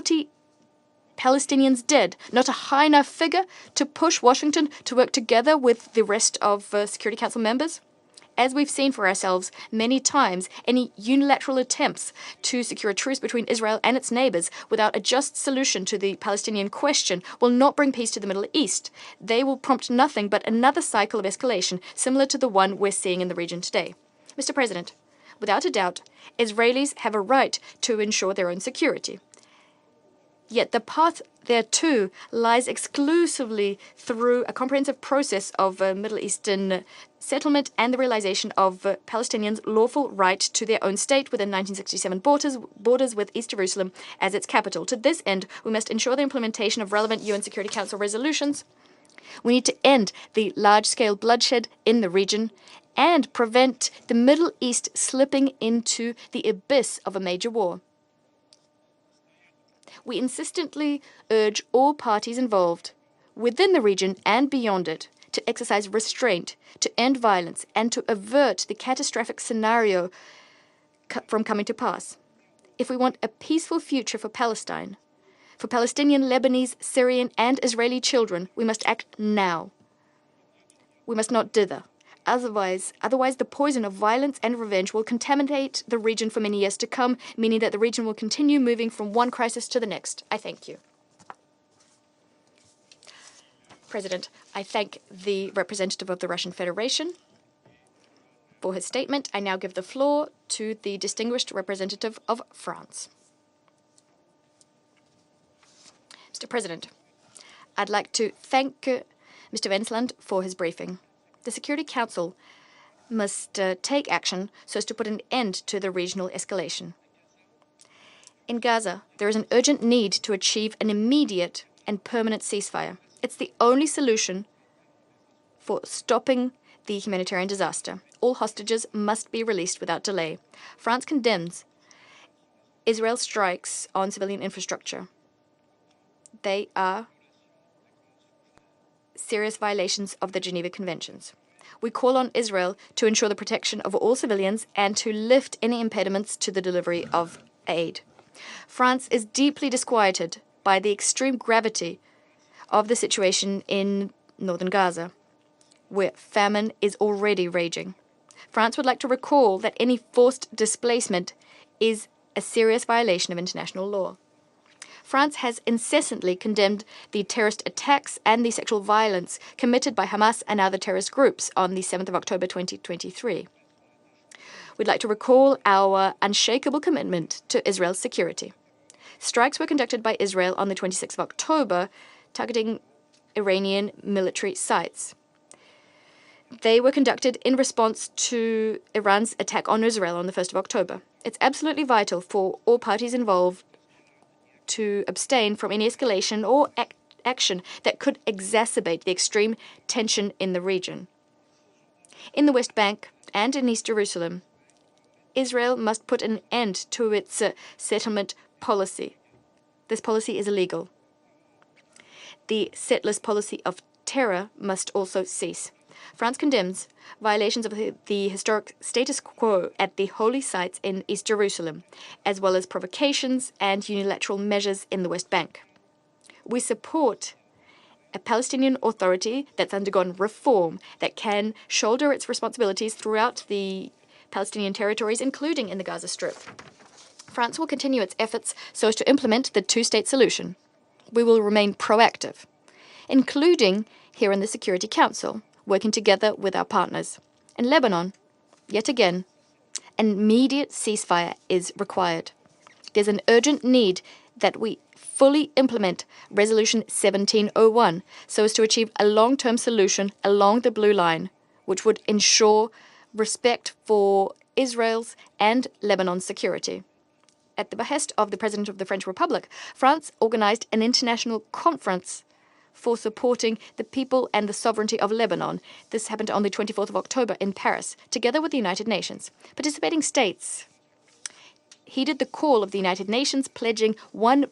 40 Palestinians dead. Not a high enough figure to push Washington to work together with the rest of Security Council members? As we've seen for ourselves many times, any unilateral attempts to secure a truce between Israel and its neighbors without a just solution to the Palestinian question will not bring peace to the Middle East. They will prompt nothing but another cycle of escalation similar to the one we're seeing in the region today. Mr. President, without a doubt, Israelis have a right to ensure their own security. Yet the path thereto lies exclusively through a comprehensive process of Middle Eastern settlement and the realization of Palestinians' lawful right to their own state within 1967 borders with East Jerusalem as its capital. To this end, we must ensure the implementation of relevant UN Security Council resolutions. We need to end the large-scale bloodshed in the region and prevent the Middle East slipping into the abyss of a major war. We insistently urge all parties involved, within the region and beyond it, to exercise restraint, to end violence, and to avert the catastrophic scenario from coming to pass. If we want a peaceful future for Palestine, for Palestinian, Lebanese, Syrian, and Israeli children, we must act now. We must not dither. Otherwise, the poison of violence and revenge will contaminate the region for many years to come, meaning that the region will continue moving from one crisis to the next. I thank you. President, I thank the representative of the Russian Federation for his statement. I now give the floor to the distinguished representative of France. Mr. President, I'd like to thank Mr. Wensland for his briefing. The Security Council must take action so as to put an end to the regional escalation. In Gaza, there is an urgent need to achieve an immediate and permanent ceasefire. It's the only solution for stopping the humanitarian disaster. All hostages must be released without delay. France condemns Israel's strikes on civilian infrastructure. They are serious violations of the Geneva Conventions. We call on Israel to ensure the protection of all civilians and to lift any impediments to the delivery of aid. France is deeply disquieted by the extreme gravity of the situation in northern Gaza, where famine is already raging. France would like to recall that any forced displacement is a serious violation of international law. France has incessantly condemned the terrorist attacks and the sexual violence committed by Hamas and other terrorist groups on the 7th of October 2023. We'd like to recall our unshakable commitment to Israel's security. Strikes were conducted by Israel on the 26th of October, targeting Iranian military sites. They were conducted in response to Iran's attack on Israel on the 1st of October. It's absolutely vital for all parties involved to abstain from any escalation or action that could exacerbate the extreme tension in the region. In the West Bank and in East Jerusalem, Israel must put an end to its settlement policy. This policy is illegal. The settlers' policy of terror must also cease. France condemns violations of the historic status quo at the holy sites in East Jerusalem, as well as provocations and unilateral measures in the West Bank. We support a Palestinian Authority that's undergone reform, that can shoulder its responsibilities throughout the Palestinian territories, including in the Gaza Strip. France will continue its efforts so as to implement the two-state solution. We will remain proactive, including here in the Security Council, working together with our partners. In Lebanon, yet again, an immediate ceasefire is required. There's an urgent need that we fully implement Resolution 1701 so as to achieve a long-term solution along the blue line, which would ensure respect for Israel's and Lebanon's security. At the behest of the President of the French Republic, France organized an international conference for supporting the people and the sovereignty of Lebanon. This happened on the 24th of October in Paris, together with the United Nations. Participating states heeded the call of the United Nations, pledging $1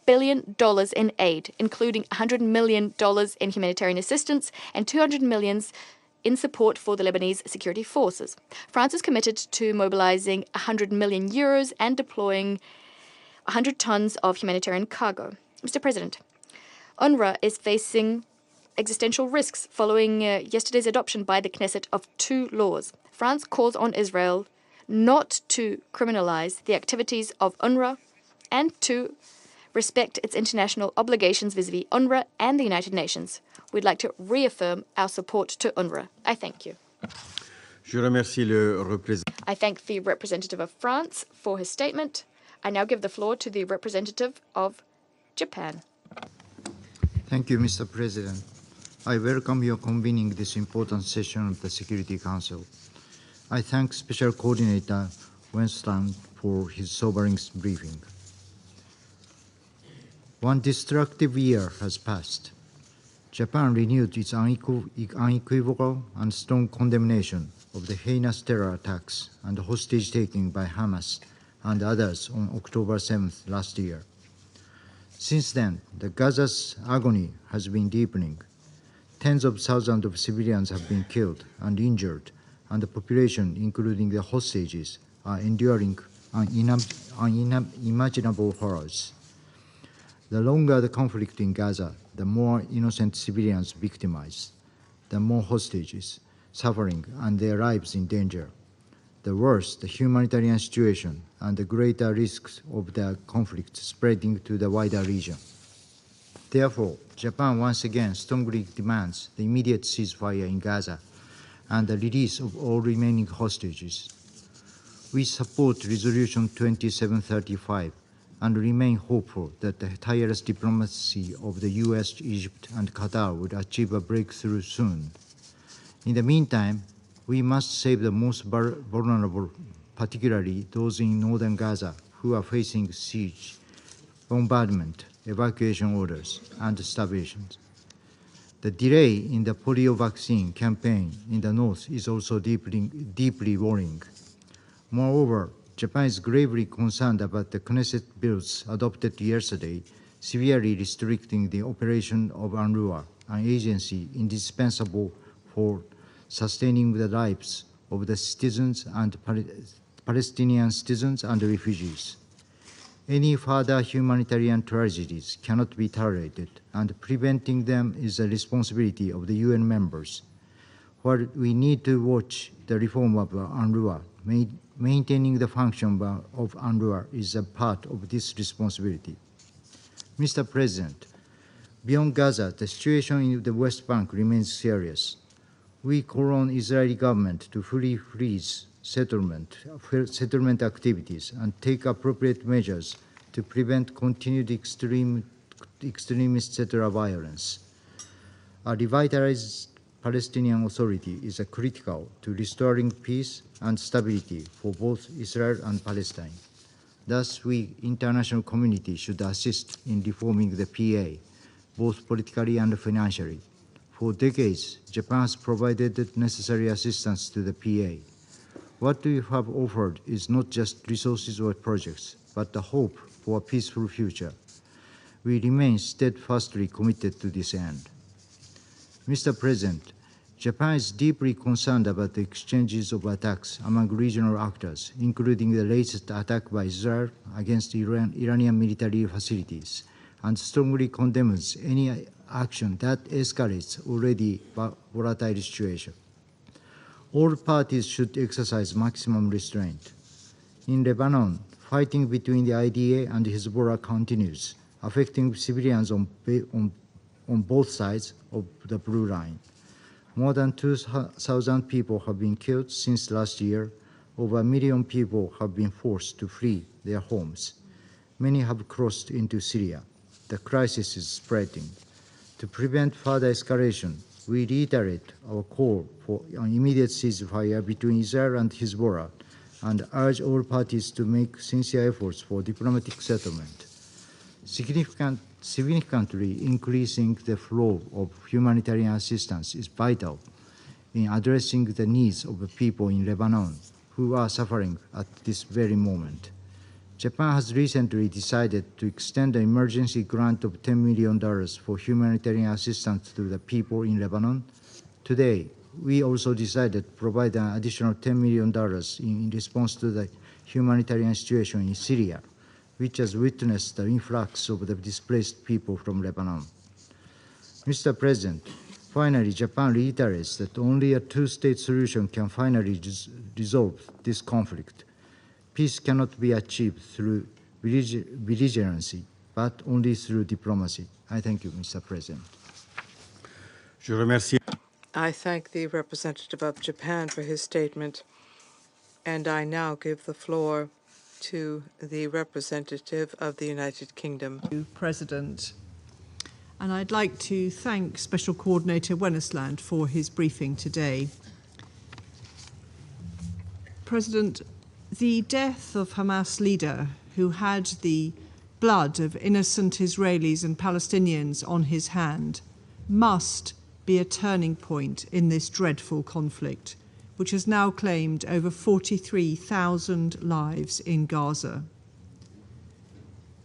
billion in aid, including $100 million in humanitarian assistance and $200 million in support for the Lebanese security forces. France is committed to mobilizing 100 million euros and deploying 100 tons of humanitarian cargo. Mr. President, UNRWA is facing existential risks following yesterday's adoption by the Knesset of 2 laws. France calls on Israel not to criminalize the activities of UNRWA and to respect its international obligations vis-à-vis UNRWA and the United Nations. We'd like to reaffirm our support to UNRWA. I thank you. I thank the representative of France for his statement. I now give the floor to the representative of Japan. Thank you, Mr. President. I welcome your convening this important session of the Security Council. I thank Special Coordinator Winston for his sobering briefing. One destructive year has passed. Japan renewed its unequivocal and strong condemnation of the heinous terror attacks and hostage-taking by Hamas and others on October 7th last year. Since then, the Gaza's agony has been deepening. Tens of thousands of civilians have been killed and injured, and the population, including the hostages, are enduring unimaginable horrors. The longer the conflict in Gaza, the more innocent civilians victimized, the more hostages suffering and their lives in danger. The worse the humanitarian situation and the greater risks of the conflict spreading to the wider region. Therefore, Japan once again strongly demands the immediate ceasefire in Gaza and the release of all remaining hostages. We support Resolution 2735 and remain hopeful that the tireless diplomacy of the US, Egypt, and Qatar would achieve a breakthrough soon. In the meantime, we must save the most vulnerable, particularly those in northern Gaza who are facing siege, bombardment, evacuation orders, and starvation. The delay in the polio vaccine campaign in the north is also deeply worrying. Moreover, Japan is gravely concerned about the Knesset bills adopted yesterday, severely restricting the operation of UNRWA, an agency indispensable for sustaining the lives of the citizens and Palestinian citizens and refugees. Any further humanitarian tragedies cannot be tolerated, and preventing them is the responsibility of the UN members. While we need to watch the reform of UNRWA, maintaining the function of UNRWA is a part of this responsibility. Mr. President, beyond Gaza, the situation in the West Bank remains serious. We call on the Israeli government to fully freeze settlement activities and take appropriate measures to prevent continued extremist settler violence. A revitalized Palestinian Authority is critical to restoring peace and stability for both Israel and Palestine. Thus, we, international community, should assist in reforming the PA, both politically and financially. For decades, Japan has provided necessary assistance to the PA. What we have offered is not just resources or projects, but the hope for a peaceful future. We remain steadfastly committed to this end. Mr. President, Japan is deeply concerned about the exchanges of attacks among regional actors, including the latest attack by Israel against Iranian military facilities, and strongly condemns any action that escalates already volatile situation. All parties should exercise maximum restraint. In Lebanon, fighting between the IDA and Hezbollah continues, affecting civilians on both sides of the Blue Line. More than 2,000 people have been killed since last year. Over 1 million people have been forced to flee their homes. Many have crossed into Syria. The crisis is spreading. To prevent further escalation, we reiterate our call for an immediate ceasefire between Israel and Hezbollah and urge all parties to make sincere efforts for diplomatic settlement. Significantly increasing the flow of humanitarian assistance is vital in addressing the needs of the people in Lebanon who are suffering at this very moment. Japan has recently decided to extend an emergency grant of $10 million for humanitarian assistance to the people in Lebanon. Today, we also decided to provide an additional $10 million in response to the humanitarian situation in Syria, which has witnessed the influx of the displaced people from Lebanon. Mr. President, finally, Japan reiterates that only a two-state solution can finally resolve this conflict. Peace cannot be achieved through belligerency, but only through diplomacy. I thank you, Mr. President. Je remercie. I thank the representative of Japan for his statement, and I now give the floor to the representative of the United Kingdom. President. And I'd like to thank Special Coordinator Wennesland for his briefing today. President, the death of Hamas leader who had the blood of innocent Israelis and Palestinians on his hand must be a turning point in this dreadful conflict, which has now claimed over 43,000 lives in Gaza.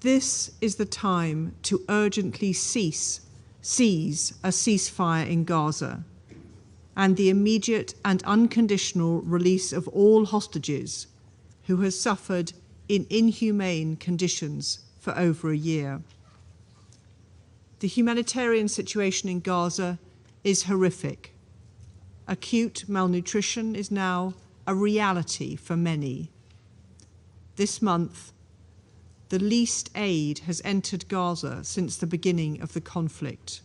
This is the time to urgently seize a ceasefire in Gaza and the immediate and unconditional release of all hostages who have suffered in inhumane conditions for over a year. The humanitarian situation in Gaza is horrific. Acute malnutrition is now a reality for many. This month, the least aid has entered Gaza since the beginning of the conflict,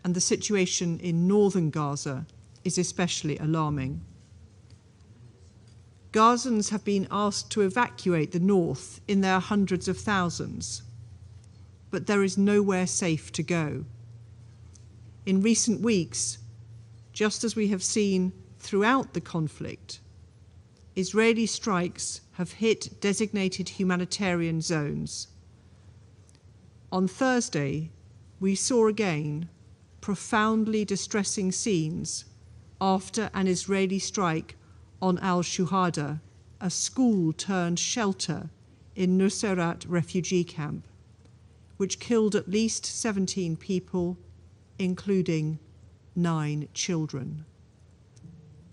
and the situation in northern Gaza is especially alarming. Gazans have been asked to evacuate the north in their hundreds of thousands, but there is nowhere safe to go. In recent weeks, just as we have seen throughout the conflict, Israeli strikes have hit designated humanitarian zones. On Thursday, we saw again profoundly distressing scenes after an Israeli strike on Al-Shuhada, a school-turned-shelter in Nuseirat refugee camp, which killed at least 17 people, including 9 children.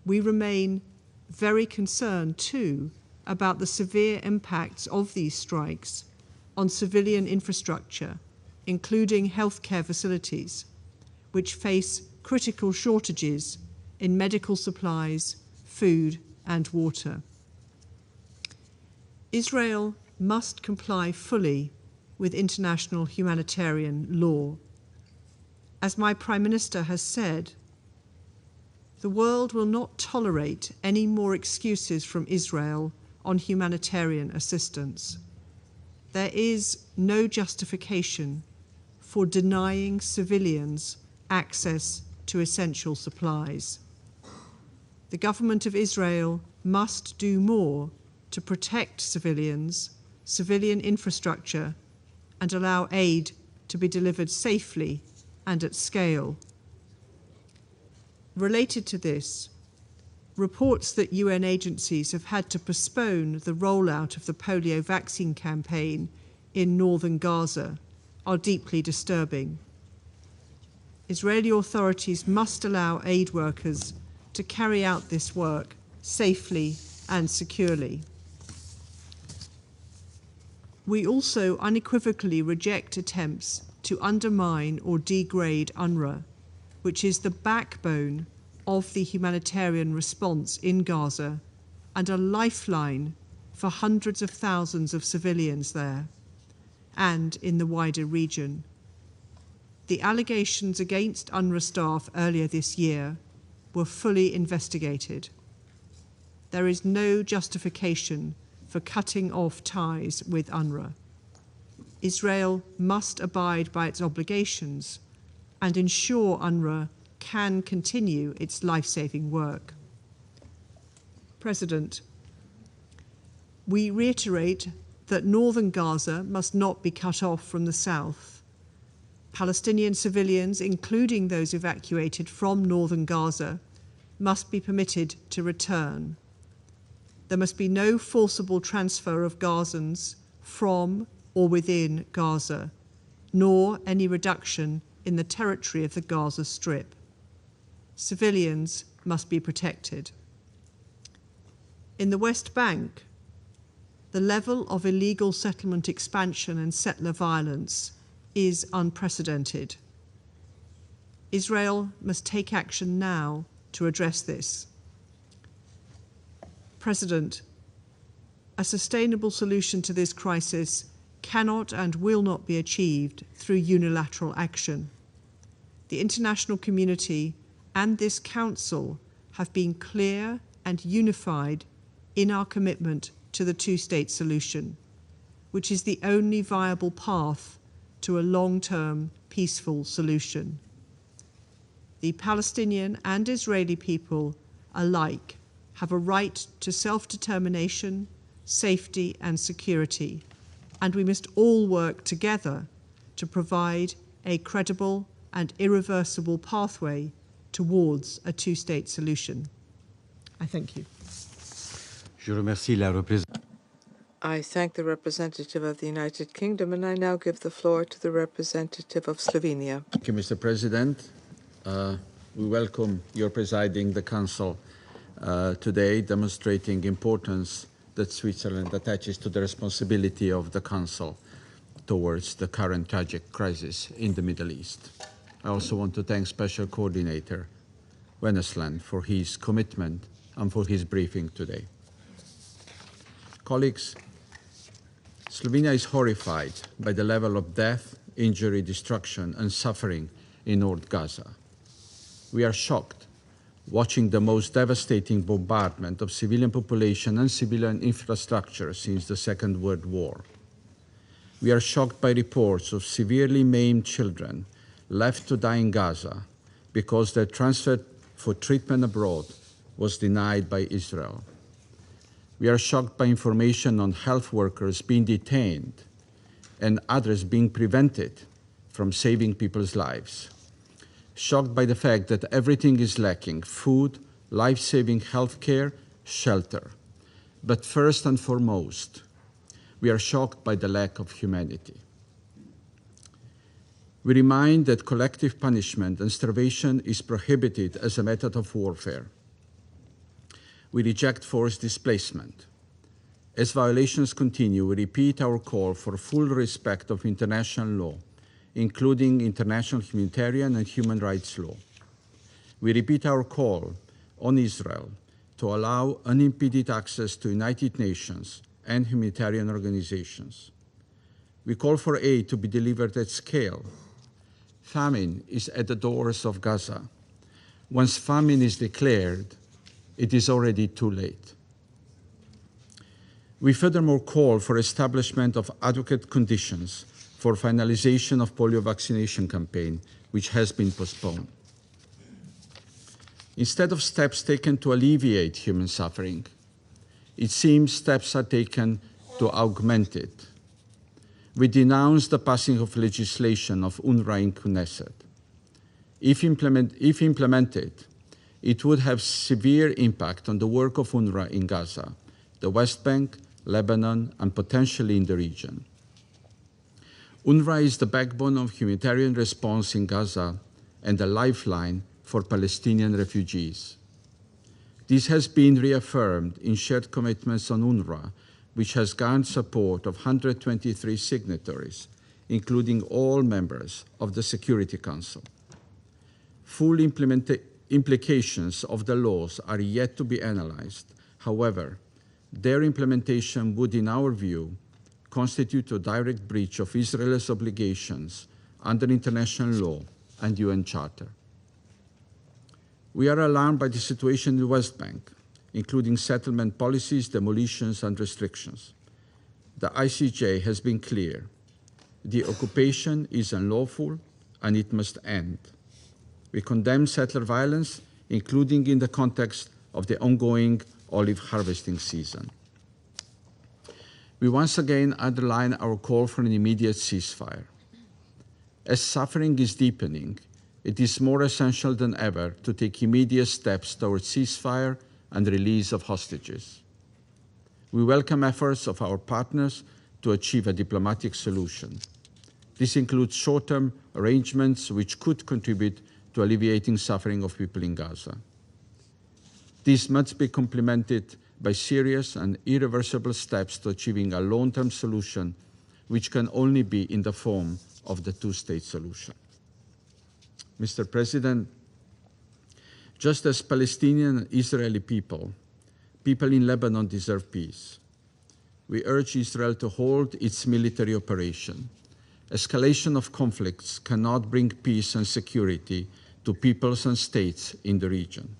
We remain very concerned, too, about the severe impacts of these strikes on civilian infrastructure, including healthcare facilities, which face critical shortages in medical supplies, food, and water. Israel must comply fully with international humanitarian law. As my Prime Minister has said, the world will not tolerate any more excuses from Israel on humanitarian assistance. There is no justification for denying civilians access to essential supplies. The government of Israel must do more to protect civilians, civilian infrastructure, and allow aid to be delivered safely and at scale. Related to this, reports that UN agencies have had to postpone the rollout of the polio vaccine campaign in northern Gaza are deeply disturbing. Israeli authorities must allow aid workers to carry out this work safely and securely. We also unequivocally reject attempts to undermine or degrade UNRWA, which is the backbone of the humanitarian response in Gaza and a lifeline for hundreds of thousands of civilians there and in the wider region. The allegations against UNRWA staff earlier this year were fully investigated. There is no justification for cutting off ties with UNRWA. Israel must abide by its obligations and ensure UNRWA can continue its life-saving work. President, we reiterate that northern Gaza must not be cut off from the south. Palestinian civilians, including those evacuated from northern Gaza, must be permitted to return. There must be no forcible transfer of Gazans from or within Gaza, nor any reduction in the territory of the Gaza Strip. Civilians must be protected. In the West Bank, the level of illegal settlement expansion and settler violence is unprecedented. Israel must take action now to address this. President, a sustainable solution to this crisis cannot and will not be achieved through unilateral action. The international community and this Council have been clear and unified in our commitment to the two-state solution, which is the only viable path to a long-term peaceful solution. The Palestinian and Israeli people alike have a right to self-determination, safety and security, and we must all work together to provide a credible and irreversible pathway towards a two-state solution. I thank you. Je remercie la I thank the representative of the United Kingdom, and I now give the floor to the representative of Slovenia. Thank you, Mr. President. We welcome your presiding the Council today, demonstrating importance that Switzerland attaches to the responsibility of the Council towards the current tragic crisis in the Middle East. I also want to thank Special Coordinator Wennesland for his commitment and for his briefing today. Colleagues, Slovenia is horrified by the level of death, injury, destruction and suffering in North Gaza. We are shocked watching the most devastating bombardment of civilian population and civilian infrastructure since the Second World War. We are shocked by reports of severely maimed children left to die in Gaza because their transfer for treatment abroad was denied by Israel. We are shocked by information on health workers being detained and others being prevented from saving people's lives. Shocked by the fact that everything is lacking: food, life-saving health care, shelter. But first and foremost, we are shocked by the lack of humanity. We remind that collective punishment and starvation is prohibited as a method of warfare. We reject forced displacement. As violations continue, we repeat our call for full respect of international law, including international humanitarian and human rights law. We repeat our call on Israel to allow unimpeded access to United Nations and humanitarian organizations. We call for aid to be delivered at scale. Famine is at the doors of Gaza. Once famine is declared, it is already too late. We furthermore call for establishment of adequate conditions for finalization of polio vaccination campaign, which has been postponed. Instead of steps taken to alleviate human suffering, it seems steps are taken to augment it. We denounce the passing of legislation of UNRWA in Knesset. If implemented, it would have severe impact on the work of UNRWA in Gaza, the West Bank, Lebanon, and potentially in the region. UNRWA is the backbone of humanitarian response in Gaza and a lifeline for Palestinian refugees. This has been reaffirmed in shared commitments on UNRWA, which has garnered support of 123 signatories, including all members of the Security Council. Full implications of the laws are yet to be analyzed. However, their implementation would, in our view, constitute a direct breach of Israel's obligations under international law and UN Charter. We are alarmed by the situation in the West Bank, including settlement policies, demolitions, and restrictions. The ICJ has been clear. The occupation is unlawful and it must end. We condemn settler violence, including in the context of the ongoing olive harvesting season. We once again underline our call for an immediate ceasefire. As suffering is deepening, it is more essential than ever to take immediate steps towards ceasefire and release of hostages. We welcome efforts of our partners to achieve a diplomatic solution. This includes short-term arrangements which could contribute to alleviating suffering of people in Gaza. This must be complemented by serious and irreversible steps to achieving a long-term solution, which can only be in the form of the two-state solution. Mr. President, just as Palestinian and Israeli people in Lebanon deserve peace. We urge Israel to halt its military operation. Escalation of conflicts cannot bring peace and security to peoples and states in the region.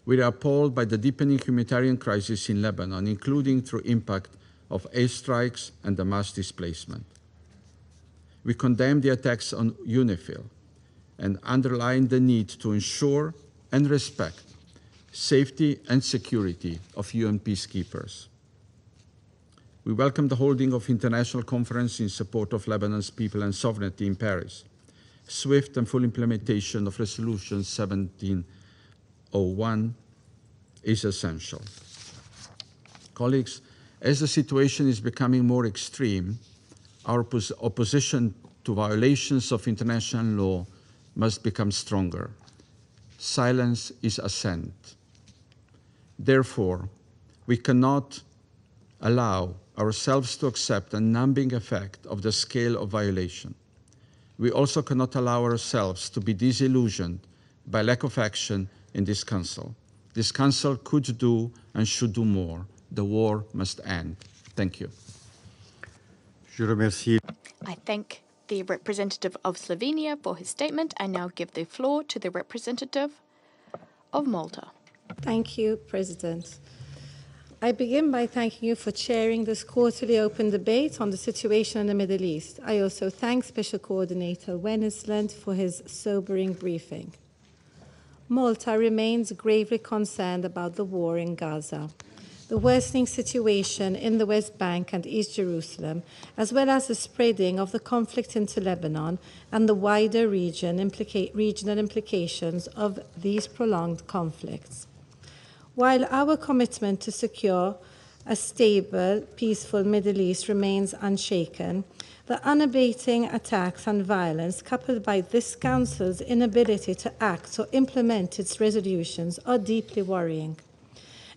We are appalled by the deepening humanitarian crisis in Lebanon, including through impact of airstrikes and the mass displacement. We condemn the attacks on UNIFIL and underline the need to ensure and respect safety and security of UN peacekeepers. We welcome the holding of international conference in support of Lebanon's people and sovereignty in Paris. Swift and full implementation of Resolution 1701 is essential. Colleagues, as the situation is becoming more extreme, our opposition to violations of international law must become stronger. Silence is assent. Therefore, we cannot allow ourselves to accept a numbing effect of the scale of violation. We also cannot allow ourselves to be disillusioned by lack of action in this Council. This Council could do and should do more. The war must end. Thank you. Je remercie. I thank the representative of Slovenia for his statement. I now give the floor to the representative of Malta. Thank you, President. I begin by thanking you for chairing this quarterly open debate on the situation in the Middle East. I also thank Special Coordinator Wennesland for his sobering briefing. Malta remains gravely concerned about the war in Gaza, the worsening situation in the West Bank and East Jerusalem, as well as the spreading of the conflict into Lebanon and the wider regional implications of these prolonged conflicts. While our commitment to secure a stable, peaceful Middle East remains unshaken, the unabating attacks and violence, coupled by this Council's inability to act or implement its resolutions, are deeply worrying.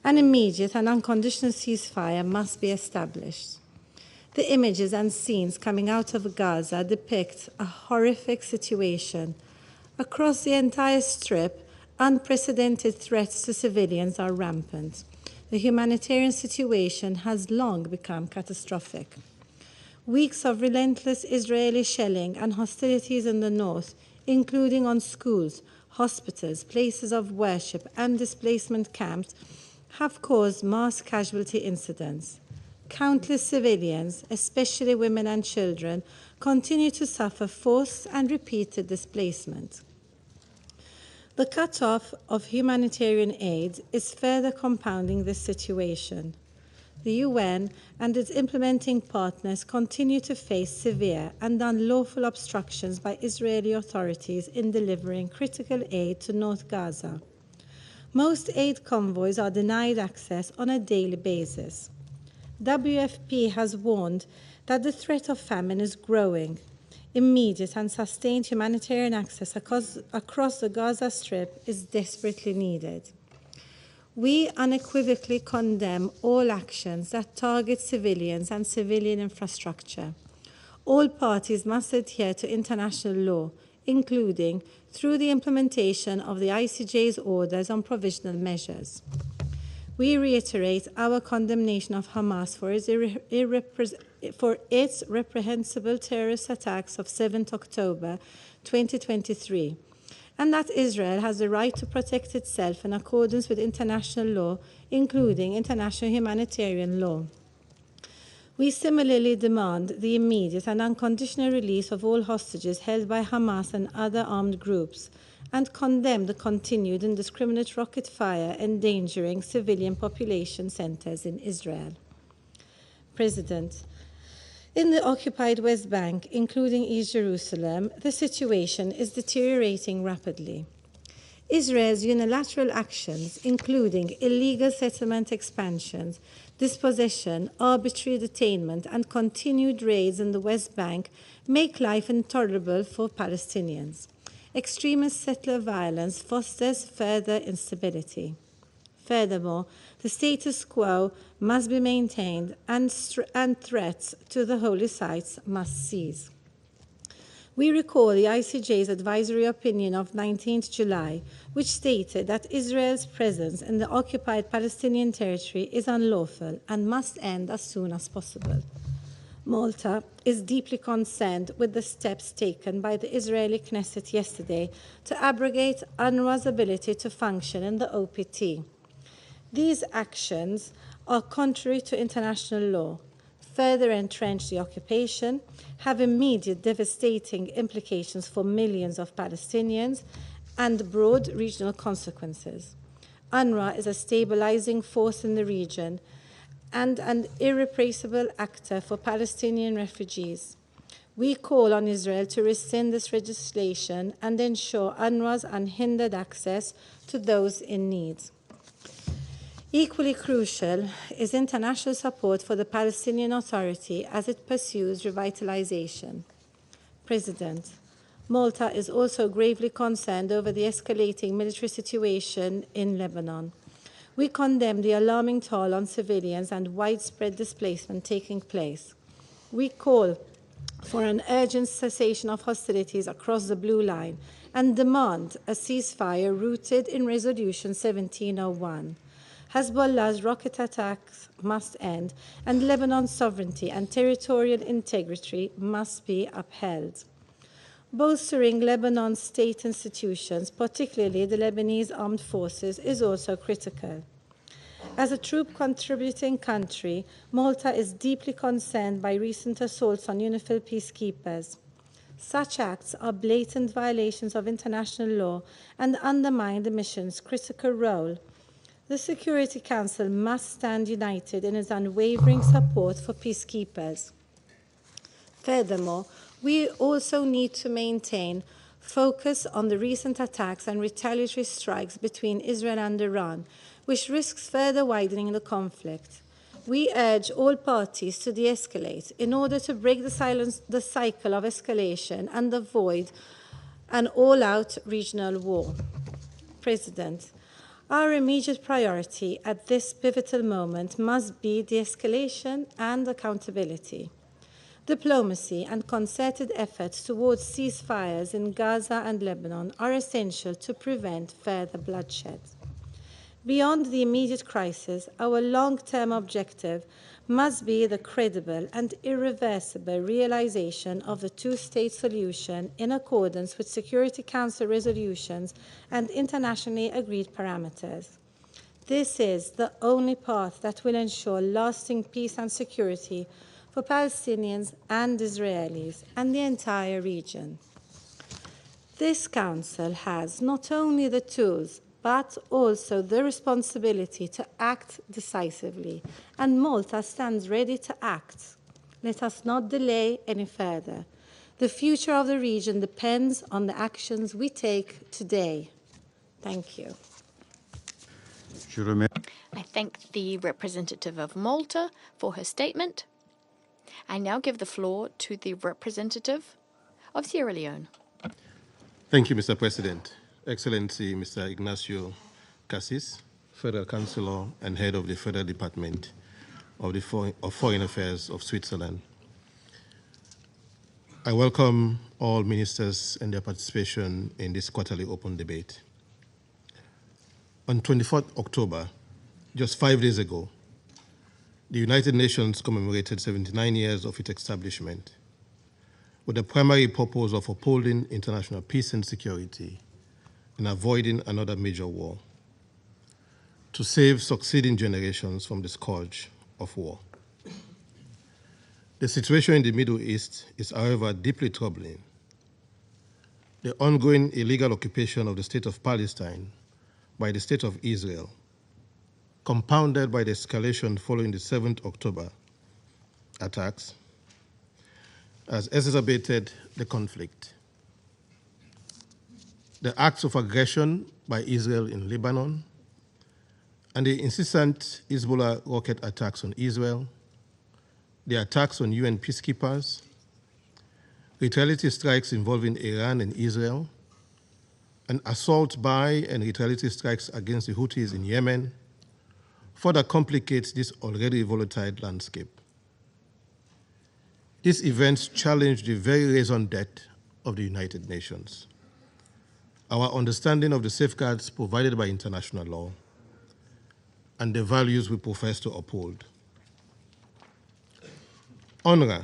An immediate and unconditional ceasefire must be established. The images and scenes coming out of Gaza depict a horrific situation. Across the entire Strip, unprecedented threats to civilians are rampant. The humanitarian situation has long become catastrophic. Weeks of relentless Israeli shelling and hostilities in the north, including on schools, hospitals, places of worship, and displacement camps, have caused mass casualty incidents. Countless civilians, especially women and children, continue to suffer forced and repeated displacement. The cut-off of humanitarian aid is further compounding this situation. The UN and its implementing partners continue to face severe and unlawful obstructions by Israeli authorities in delivering critical aid to North Gaza. Most aid convoys are denied access on a daily basis. WFP has warned that the threat of famine is growing. Immediate and sustained humanitarian access across the Gaza Strip is desperately needed. We unequivocally condemn all actions that target civilians and civilian infrastructure. All parties must adhere to international law, including through the implementation of the ICJ's orders on provisional measures. We reiterate our condemnation of Hamas for its reprehensible terrorist attacks of 7th October 2023, and that Israel has the right to protect itself in accordance with international law, including international humanitarian law. We similarly demand the immediate and unconditional release of all hostages held by Hamas and other armed groups, and condemn the continued indiscriminate rocket fire endangering civilian population centers in Israel. President, in the occupied West Bank, including East Jerusalem, the situation is deteriorating rapidly. Israel's unilateral actions, including illegal settlement expansions, dispossession, arbitrary detainment, and continued raids in the West Bank, make life intolerable for Palestinians. Extremist settler violence fosters further instability. Furthermore, the status quo must be maintained and threats to the holy sites must cease. We recall the ICJ's advisory opinion of 19th July, which stated that Israel's presence in the occupied Palestinian territory is unlawful and must end as soon as possible. Malta is deeply concerned with the steps taken by the Israeli Knesset yesterday to abrogate UNRWA's ability to function in the OPT. These actions are contrary to international law, further entrench the occupation, have immediate devastating implications for millions of Palestinians, and broad regional consequences. UNRWA is a stabilizing force in the region and an irreplaceable actor for Palestinian refugees. We call on Israel to rescind this legislation and ensure UNRWA's unhindered access to those in need. Equally crucial is international support for the Palestinian Authority as it pursues revitalization. President, Malta is also gravely concerned over the escalating military situation in Lebanon. We condemn the alarming toll on civilians and widespread displacement taking place. We call for an urgent cessation of hostilities across the Blue Line and demand a ceasefire rooted in Resolution 1701. Hezbollah's rocket attacks must end, and Lebanon's sovereignty and territorial integrity must be upheld. Bolstering Lebanon's state institutions, particularly the Lebanese armed forces, is also critical. As a troop-contributing country, Malta is deeply concerned by recent assaults on UNIFIL peacekeepers. Such acts are blatant violations of international law and undermine the mission's critical role. The Security Council must stand united in its unwavering support for peacekeepers. Furthermore, we also need to maintain focus on the recent attacks and retaliatory strikes between Israel and Iran, which risks further widening the conflict. We urge all parties to de-escalate in order to break the cycle of escalation and avoid an all-out regional war. President, our immediate priority at this pivotal moment must be de-escalation and accountability. Diplomacy and concerted efforts towards ceasefires in Gaza and Lebanon are essential to prevent further bloodshed. Beyond the immediate crisis, our long-term objective must be the credible and irreversible realization of the two-state solution in accordance with Security Council resolutions and internationally agreed parameters. This is the only path that will ensure lasting peace and security for Palestinians and Israelis and the entire region. This Council has not only the tools, but also the responsibility to act decisively, and Malta stands ready to act. Let us not delay any further. The future of the region depends on the actions we take today. Thank you. I thank the representative of Malta for her statement. I now give the floor to the representative of Sierra Leone. Thank you, Mr. President. Excellency, Mr. Ignacio Cassis, Federal Councillor and Head of the Federal Department of Foreign Affairs of Switzerland. I welcome all ministers and their participation in this quarterly open debate. On 24th October, just 5 days ago, the United Nations commemorated 79 years of its establishment with the primary purpose of upholding international peace and security and avoiding another major war, to save succeeding generations from the scourge of war. The situation in the Middle East is, however, deeply troubling. The ongoing illegal occupation of the State of Palestine by the State of Israel, compounded by the escalation following the 7th October attacks, has exacerbated the conflict. The acts of aggression by Israel in Lebanon and the incessant Hezbollah rocket attacks on Israel, the attacks on UN peacekeepers, retaliatory strikes involving Iran and Israel, and assault by and retaliatory strikes against the Houthis in Yemen further complicates this already volatile landscape. These events challenge the very raison d'etre of the United Nations, our understanding of the safeguards provided by international law, and the values we profess to uphold. UNRWA,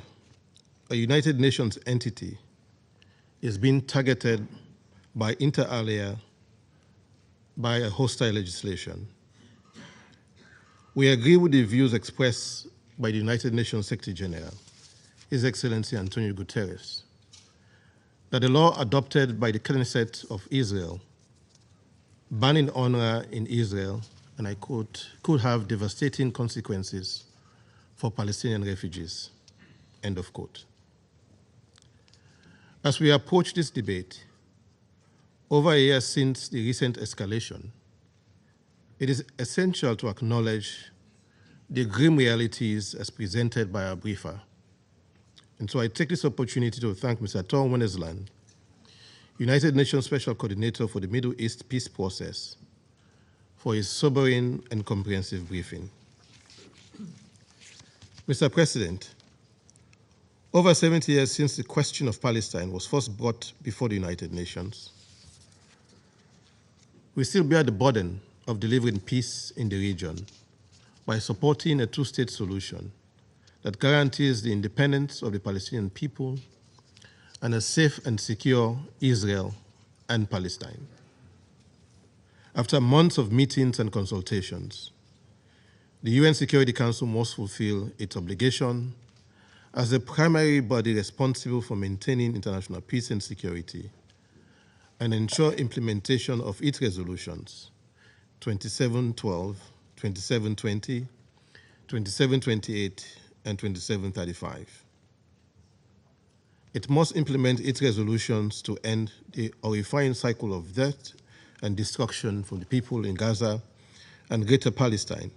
a United Nations entity, is being targeted by inter alia by a hostile legislation. We agree with the views expressed by the United Nations Secretary General, His Excellency Antonio Guterres, that the law adopted by the Knesset of Israel banning UNRWA in Israel, and I quote, could have devastating consequences for Palestinian refugees, end of quote. As we approach this debate, over a year since the recent escalation, it is essential to acknowledge the grim realities as presented by our briefer. And so I take this opportunity to thank Mr. Tom Wennesland, United Nations Special Coordinator for the Middle East Peace Process, for his sobering and comprehensive briefing. Mr. President, over 70 years since the question of Palestine was first brought before the United Nations, we still bear the burden of delivering peace in the region by supporting a two-state solution that guarantees the independence of the Palestinian people and a safe and secure Israel and Palestine. After months of meetings and consultations, the UN Security Council must fulfill its obligation as the primary body responsible for maintaining international peace and security and ensure implementation of its resolutions 2712, 2720, 2728, and 2735. It must implement its resolutions to end the horrifying cycle of death and destruction for the people in Gaza and Greater Palestine,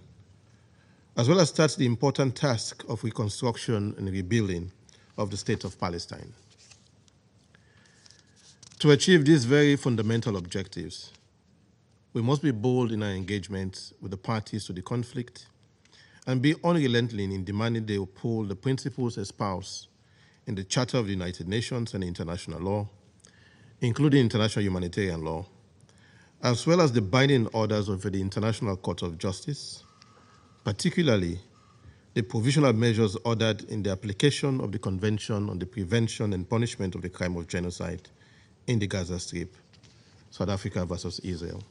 as well as start the important task of reconstruction and rebuilding of the State of Palestine. To achieve these very fundamental objectives, we must be bold in our engagements with the parties to the conflict and be unrelenting in demanding they uphold the principles espoused in the Charter of the United Nations and international law, including international humanitarian law, as well as the binding orders of the International Court of Justice, particularly the provisional measures ordered in the application of the Convention on the Prevention and Punishment of the Crime of Genocide in the Gaza Strip, South Africa versus Israel.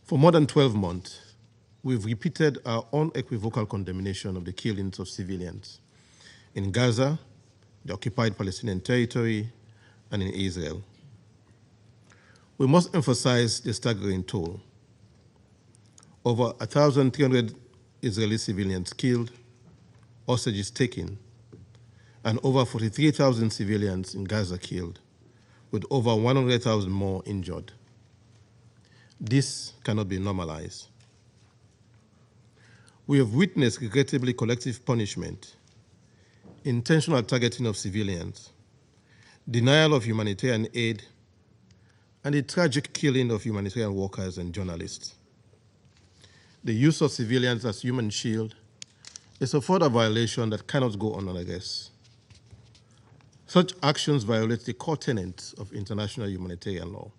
For more than 12 months, we've repeated our unequivocal condemnation of the killings of civilians in Gaza, the occupied Palestinian territory, and in Israel. We must emphasize the staggering toll. Over 1,300 Israeli civilians killed, hostages taken, and over 43,000 civilians in Gaza killed, with over 100,000 more injured. This cannot be normalized. We have witnessed regrettably collective punishment, intentional targeting of civilians, denial of humanitarian aid, and the tragic killing of humanitarian workers and journalists. The use of civilians as human shield is a further violation that cannot go unaddressed. Such actions violate the core tenets of international humanitarian law.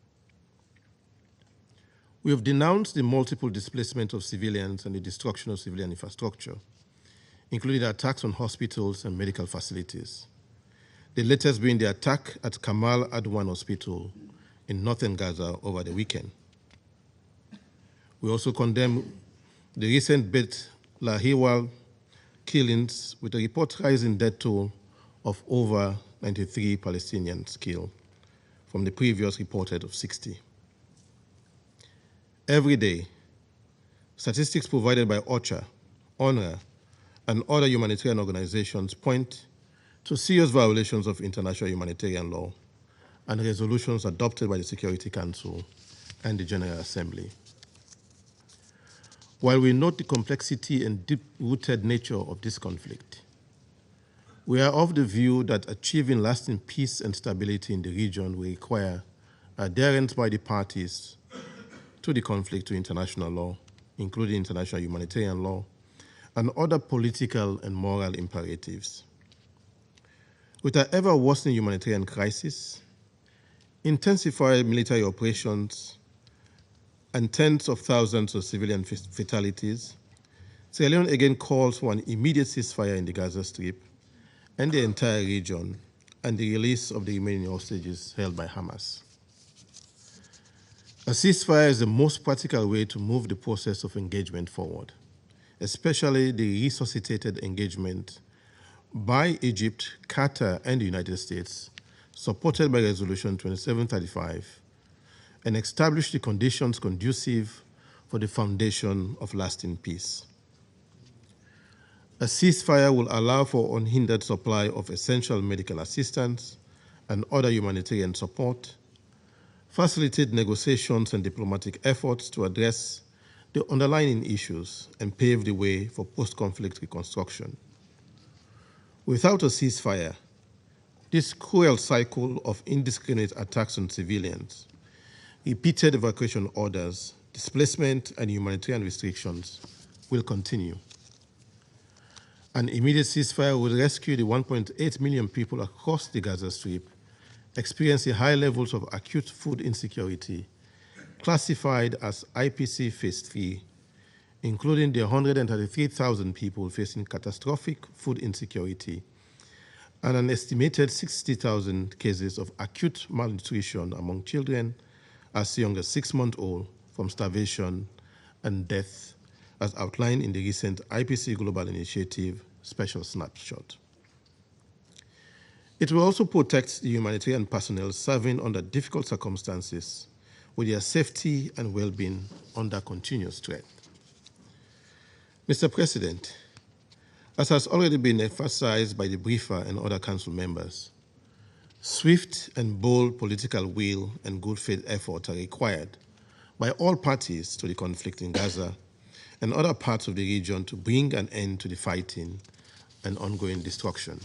We have denounced the multiple displacement of civilians and the destruction of civilian infrastructure, including attacks on hospitals and medical facilities, the latest being the attack at Kamal Adwan Hospital in northern Gaza over the weekend. We also condemn the recent Beit Lahiwal killings, with a report rising death toll of over 93 Palestinians killed from the previous reported of 60. Every day, statistics provided by OCHA, UNRWA, and other humanitarian organizations point to serious violations of international humanitarian law and resolutions adopted by the Security Council and the General Assembly. While we note the complexity and deep-rooted nature of this conflict, we are of the view that achieving lasting peace and stability in the region will require adherence by the parties to the conflict to international law, including international humanitarian law, and other political and moral imperatives. With an ever-worsening humanitarian crisis, intensified military operations, and tens of thousands of civilian fatalities, Sierra Leone again calls for an immediate ceasefire in the Gaza Strip and the entire region, and the release of the remaining hostages held by Hamas. A ceasefire is the most practical way to move the process of engagement forward, especially the resuscitated engagement by Egypt, Qatar, and the United States, supported by Resolution 2735, and establish the conditions conducive for the foundation of lasting peace. A ceasefire will allow for unhindered supply of essential medical assistance and other humanitarian support, facilitate negotiations and diplomatic efforts to address the underlying issues, and pave the way for post-conflict reconstruction. Without a ceasefire, this cruel cycle of indiscriminate attacks on civilians, repeated evacuation orders, displacement, and humanitarian restrictions will continue. An immediate ceasefire will rescue the 1.8 million people across the Gaza Strip experiencing high levels of acute food insecurity, classified as IPC Phase 3, including the 133,000 people facing catastrophic food insecurity and an estimated 60,000 cases of acute malnutrition among children as young as 6-month-old from starvation and death, as outlined in the recent IPC Global Initiative Special Snapshot. It will also protect the humanitarian personnel serving under difficult circumstances, with their safety and well-being under continuous threat. Mr. President, as has already been emphasized by the briefer and other council members, swift and bold political will and good faith efforts are required by all parties to the conflict in Gaza and other parts of the region to bring an end to the fighting and ongoing destruction.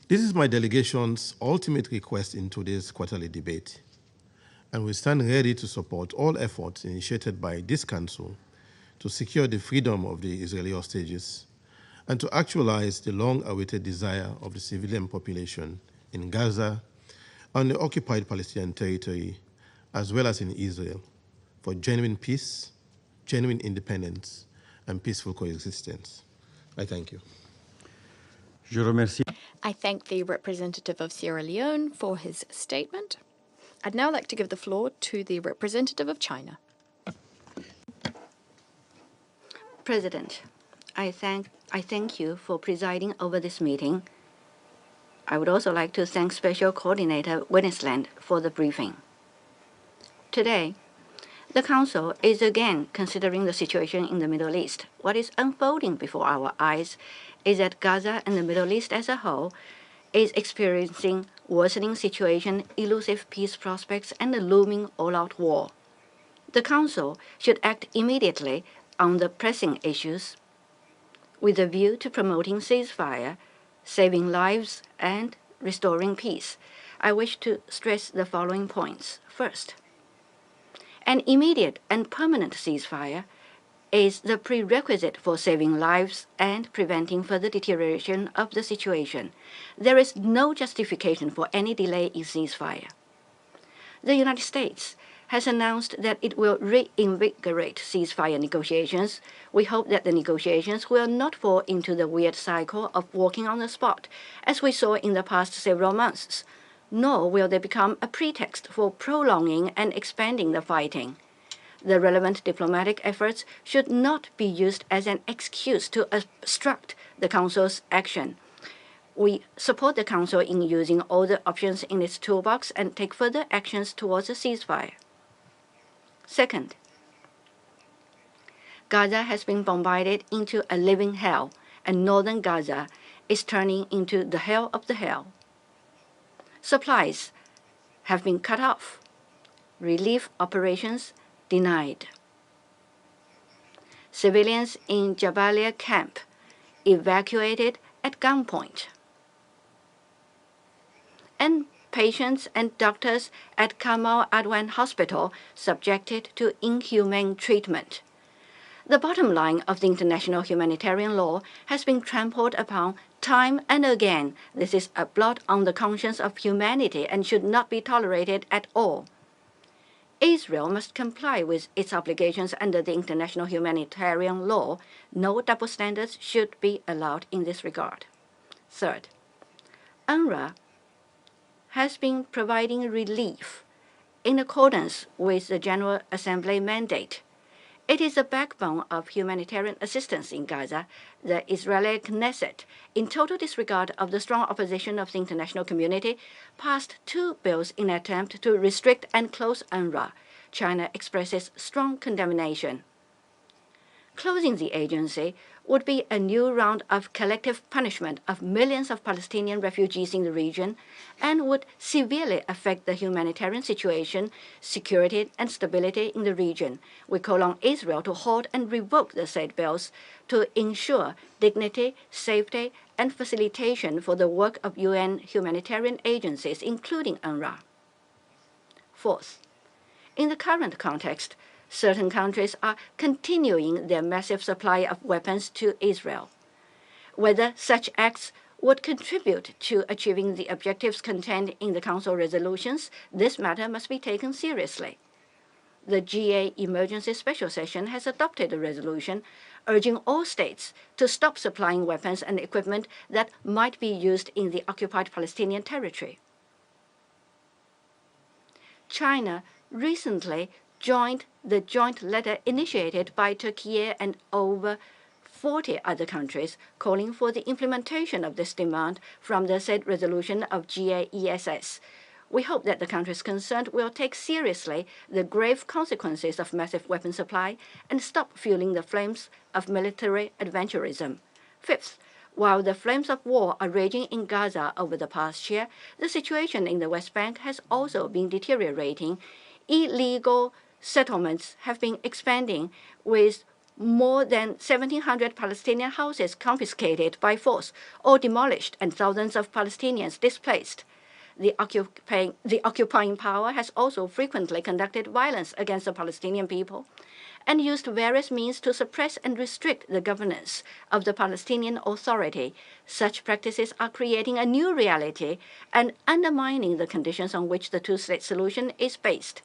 This is my delegation's ultimate request in today's quarterly debate, and we stand ready to support all efforts initiated by this Council to secure the freedom of the Israeli hostages and to actualize the long-awaited desire of the civilian population in Gaza, on the occupied Palestinian territory, as well as in Israel, for genuine peace, genuine independence, and peaceful coexistence. I thank you. Je remercie. I thank the representative of Sierra Leone for his statement. I'd now like to give the floor to the representative of China. President, I thank you for presiding over this meeting. I would also like to thank Special Coordinator Wennesland for the briefing. Today, the Council is again considering the situation in the Middle East. What is unfolding before our eyes is that Gaza and the Middle East as a whole is experiencing worsening situation, elusive peace prospects, and a looming all-out war. The Council should act immediately on the pressing issues with a view to promoting ceasefire, saving lives, and restoring peace. I wish to stress the following points. First, an immediate and permanent ceasefire is the prerequisite for saving lives and preventing further deterioration of the situation. There is no justification for any delay in ceasefire. The United States has announced that it will reinvigorate ceasefire negotiations. We hope that the negotiations will not fall into the weird cycle of walking on the spot, as we saw in the past several months, nor will they become a pretext for prolonging and expanding the fighting. The relevant diplomatic efforts should not be used as an excuse to obstruct the Council's action. We support the Council in using all the options in its toolbox and take further actions towards a ceasefire. Second, Gaza has been bombarded into a living hell, and northern Gaza is turning into the hell of the hell. Supplies have been cut off. Relief operations denied. Civilians in Jabalia camp evacuated at gunpoint. And patients and doctors at Kamal Adwan Hospital subjected to inhumane treatment. The bottom line of the international humanitarian law has been trampled upon time and again. This is a blot on the conscience of humanity and should not be tolerated at all. Israel must comply with its obligations under the international humanitarian law. No double standards should be allowed in this regard. Third, UNRWA has been providing relief in accordance with the General Assembly mandate. It is the backbone of humanitarian assistance in Gaza. The Israeli Knesset, in total disregard of the strong opposition of the international community, passed 2 bills in an attempt to restrict and close UNRWA. China expresses strong condemnation. Closing the agency would be a new round of collective punishment of millions of Palestinian refugees in the region and would severely affect the humanitarian situation, security, and stability in the region. We call on Israel to halt and revoke the said bills to ensure dignity, safety, and facilitation for the work of UN humanitarian agencies, including UNRWA. Fourth, in the current context, certain countries are continuing their massive supply of weapons to Israel. Whether such acts would contribute to achieving the objectives contained in the Council resolutions, this matter must be taken seriously. The GA Emergency Special Session has adopted a resolution urging all states to stop supplying weapons and equipment that might be used in the occupied Palestinian territory. China recently joined the joint letter initiated by Turkey and over 40 other countries calling for the implementation of this demand from the said resolution of GAESS. We hope that the countries concerned will take seriously the grave consequences of massive weapon supply and stop fueling the flames of military adventurism. Fifth, while the flames of war are raging in Gaza over the past year, the situation in the West Bank has also been deteriorating. Illegal settlements have been expanding, with more than 1,700 Palestinian houses confiscated by force or demolished and thousands of Palestinians displaced. The occupying power has also frequently conducted violence against the Palestinian people and used various means to suppress and restrict the governance of the Palestinian Authority. Such practices are creating a new reality and undermining the conditions on which the two-state solution is based.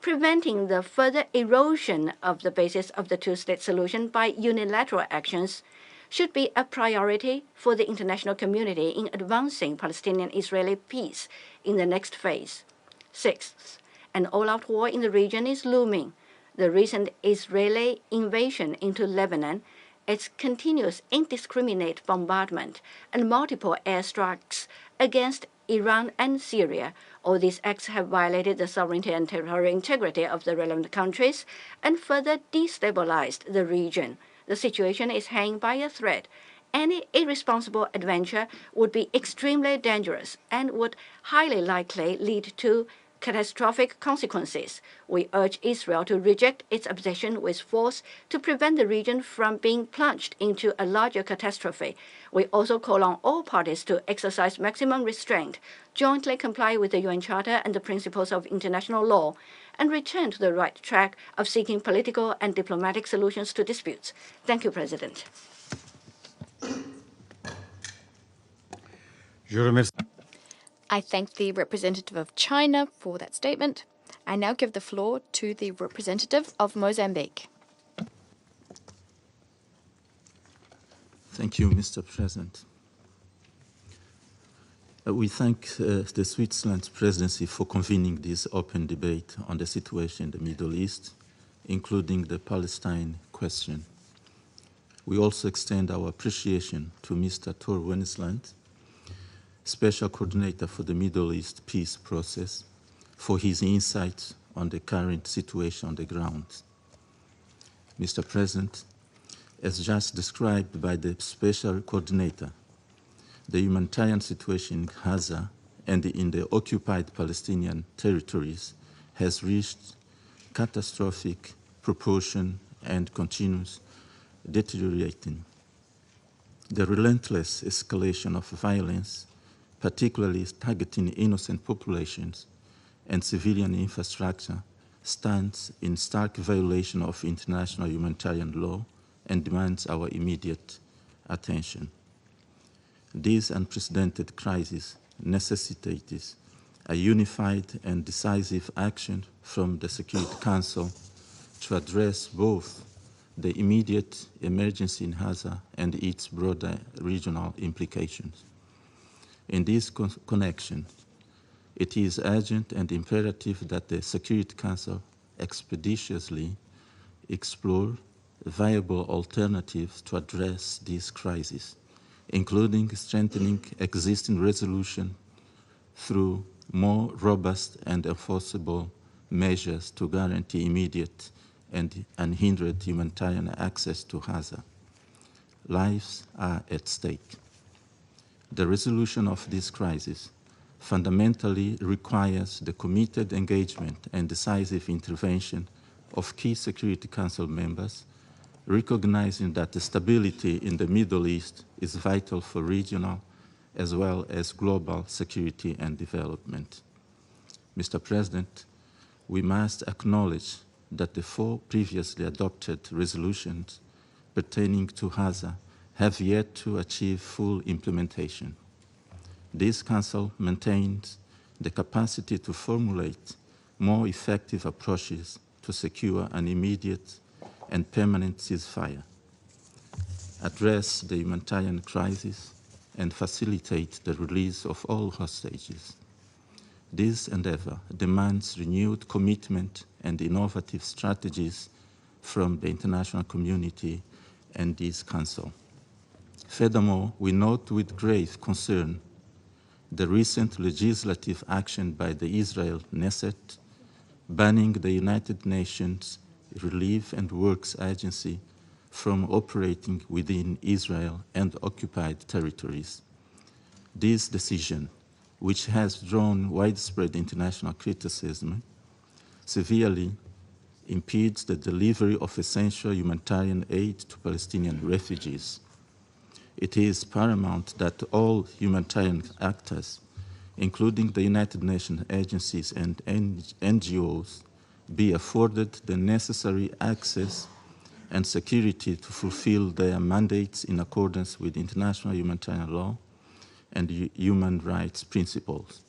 Preventing the further erosion of the basis of the two-state solution by unilateral actions should be a priority for the international community in advancing Palestinian-Israeli peace in the next phase. Sixth, an all-out war in the region is looming. The recent Israeli invasion into Lebanon, its continuous indiscriminate bombardment, and multiple airstrikes against Iran and Syria. All these acts have violated the sovereignty and territorial integrity of the relevant countries and further destabilized the region. The situation is hanging by a thread. Any irresponsible adventure would be extremely dangerous and would highly likely lead to catastrophic consequences. We urge Israel to reject its obsession with force to prevent the region from being plunged into a larger catastrophe. We also call on all parties to exercise maximum restraint, jointly comply with the UN Charter and the principles of international law, and return to the right track of seeking political and diplomatic solutions to disputes. Thank you, President. I thank the representative of China for that statement. I now give the floor to the representative of Mozambique. Thank you, Mr. President. We thank the Switzerland presidency for convening this open debate on the situation in the Middle East, including the Palestine question. We also extend our appreciation to Mr. Tor Wennesland, Special Coordinator for the Middle East Peace Process, for his insights on the current situation on the ground. Mr. President, as just described by the Special Coordinator, the humanitarian situation in Gaza and in the occupied Palestinian territories has reached catastrophic proportion and continues deteriorating. The relentless escalation of violence particularly targeting innocent populations and civilian infrastructure, stands in stark violation of international humanitarian law and demands our immediate attention. This unprecedented crisis necessitates a unified and decisive action from the Security Council to address both the immediate emergency in Gaza and its broader regional implications. In this connection, it is urgent and imperative that the Security Council expeditiously explore viable alternatives to address this crisis, including strengthening existing resolution through more robust and enforceable measures to guarantee immediate and unhindered humanitarian access to Gaza. Lives are at stake. The resolution of this crisis fundamentally requires the committed engagement and decisive intervention of key Security Council members, recognizing that the stability in the Middle East is vital for regional as well as global security and development. Mr. President, we must acknowledge that the 4 previously adopted resolutions pertaining to Gaza have yet to achieve full implementation. This Council maintains the capacity to formulate more effective approaches to secure an immediate and permanent ceasefire, address the humanitarian crisis, and facilitate the release of all hostages. This endeavor demands renewed commitment and innovative strategies from the international community and this Council. Furthermore, we note with grave concern the recent legislative action by the Israel Knesset banning the United Nations Relief and Works Agency from operating within Israel and occupied territories. This decision, which has drawn widespread international criticism, severely impedes the delivery of essential humanitarian aid to Palestinian refugees. It is paramount that all humanitarian actors, including the United Nations agencies and NGOs, be afforded the necessary access and security to fulfill their mandates in accordance with international humanitarian law and human rights principles.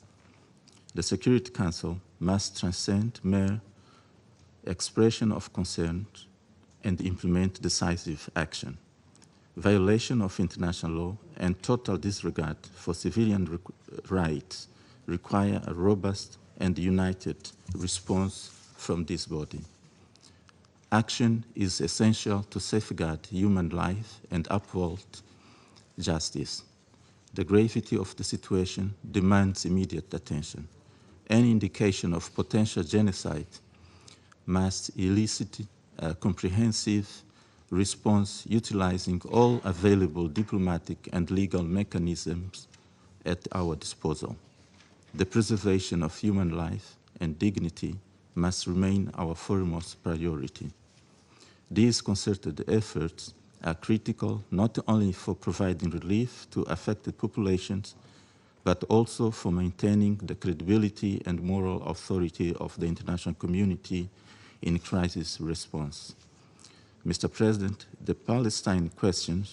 The Security Council must transcend mere expression of concern and implement decisive action. Violation of international law and total disregard for civilian rights require a robust and united response from this body. Action is essential to safeguard human life and uphold justice. The gravity of the situation demands immediate attention. Any indication of potential genocide must elicit a comprehensive response utilizing all available diplomatic and legal mechanisms at our disposal. The preservation of human life and dignity must remain our foremost priority. These concerted efforts are critical not only for providing relief to affected populations, but also for maintaining the credibility and moral authority of the international community in crisis response. Mr. President, the Palestine question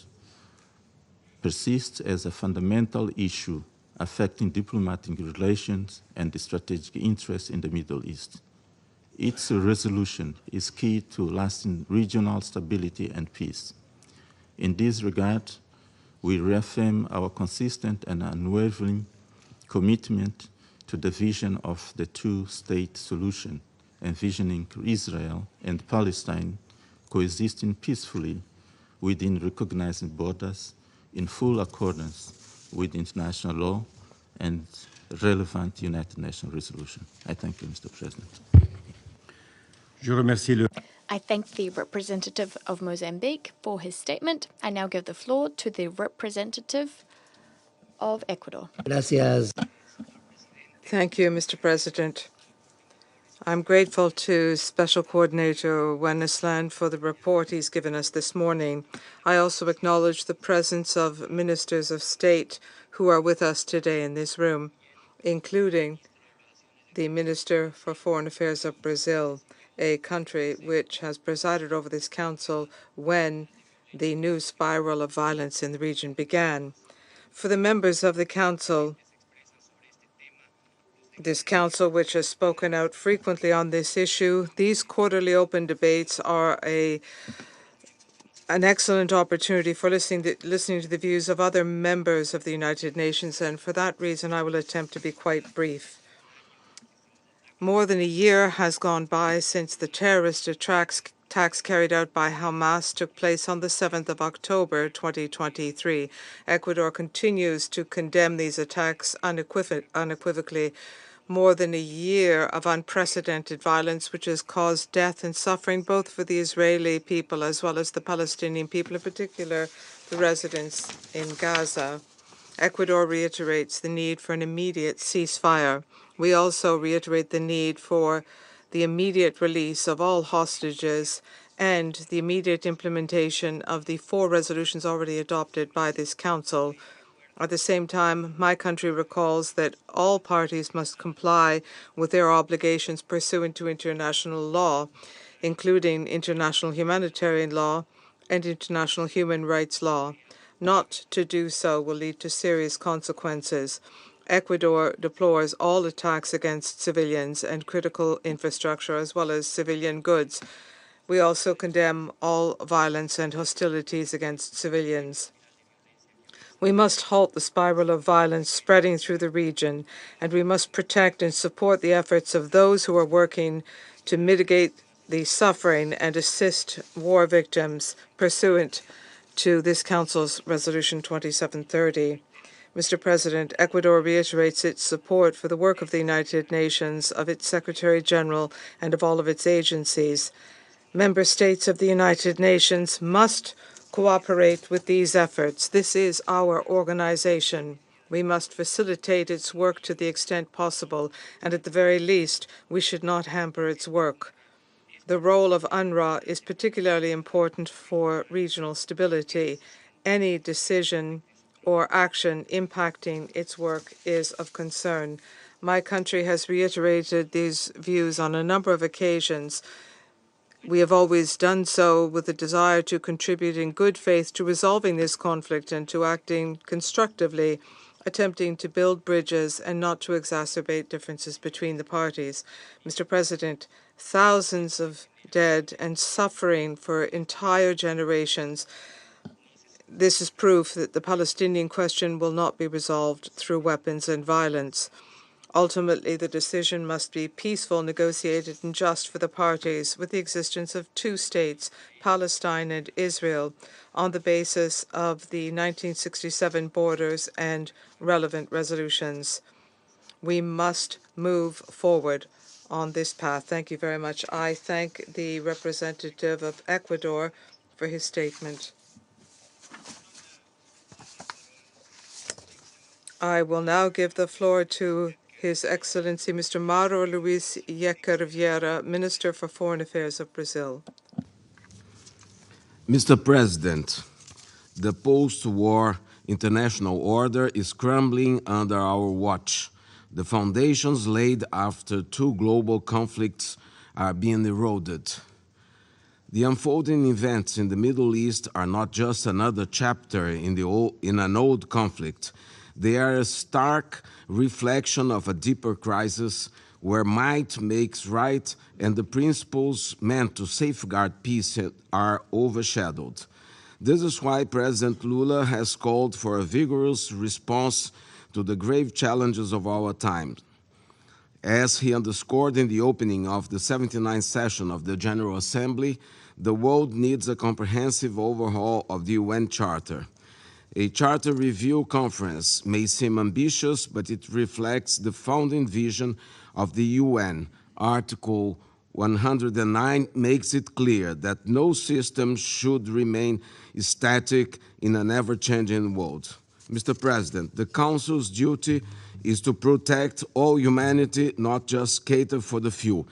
persists as a fundamental issue affecting diplomatic relations and the strategic interests in the Middle East. Its resolution is key to lasting regional stability and peace. In this regard, we reaffirm our consistent and unwavering commitment to the vision of the two-state solution, envisioning Israel and Palestine coexisting peacefully within recognized borders in full accordance with international law and relevant United Nations resolution. I thank you, Mr. President. I thank the representative of Mozambique for his statement. I now give the floor to the representative of Ecuador. Thank you, Mr. President. I'm grateful to Special Coordinator Wennesland for the report he's given us this morning. I also acknowledge the presence of ministers of state who are with us today in this room, including the Minister for Foreign Affairs of Brazil, a country which has presided over this council when the new spiral of violence in the region began. For the members of the council, this council, which has spoken out frequently on this issue, these quarterly open debates are an excellent opportunity for listening to the views of other members of the United Nations, and for that reason I will attempt to be quite brief. More than a year has gone by since the terrorist attacks carried out by Hamas took place on the 7th of October 2023. Ecuador continues to condemn these attacks unequivocally. More than a year of unprecedented violence, which has caused death and suffering both for the Israeli people as well as the Palestinian people, in particular the residents in Gaza. Ecuador reiterates the need for an immediate ceasefire. We also reiterate the need for the immediate release of all hostages and the immediate implementation of the 4 resolutions already adopted by this Council. At the same time, my country recalls that all parties must comply with their obligations pursuant to international law, including international humanitarian law and international human rights law. Not to do so will lead to serious consequences. Ecuador deplores all attacks against civilians and critical infrastructure, as well as civilian goods. We also condemn all violence and hostilities against civilians. We must halt the spiral of violence spreading through the region, and we must protect and support the efforts of those who are working to mitigate the suffering and assist war victims pursuant to this Council's Resolution 2730. Mr. President, Ecuador reiterates its support for the work of the United Nations, of its Secretary General, and of all of its agencies. Member states of the United Nations must cooperate with these efforts. This is our organization. We must facilitate its work to the extent possible, and at the very least, we should not hamper its work. The role of UNRWA is particularly important for regional stability. Any decision or action impacting its work is of concern. My country has reiterated these views on a number of occasions. We have always done so with a desire to contribute in good faith to resolving this conflict and to acting constructively, attempting to build bridges and not to exacerbate differences between the parties. Mr. President, thousands of dead and suffering for entire generations. This is proof that the Palestinian question will not be resolved through weapons and violence. Ultimately, the decision must be peaceful, negotiated, and just for the parties, with the existence of 2 states, Palestine and Israel, on the basis of the 1967 borders and relevant resolutions. We must move forward on this path. Thank you very much. I thank the representative of Ecuador for his statement. I will now give the floor to His Excellency Mr. Mauro Luis Yecker Vieira, Minister for Foreign Affairs of Brazil. Mr. President, the post-war international order is crumbling under our watch. The foundations laid after 2 global conflicts are being eroded. The unfolding events in the Middle East are not just another chapter in an old conflict. They are a stark reflection of a deeper crisis where might makes right and the principles meant to safeguard peace are overshadowed. This is why President Lula has called for a vigorous response to the grave challenges of our time. As he underscored in the opening of the 79th session of the General Assembly, the world needs a comprehensive overhaul of the UN Charter. A Charter Review Conference may seem ambitious, but it reflects the founding vision of the UN. Article 109 makes it clear that no system should remain static in an ever-changing world. Mr. President, the Council's duty is to protect all humanity, not just cater for the few.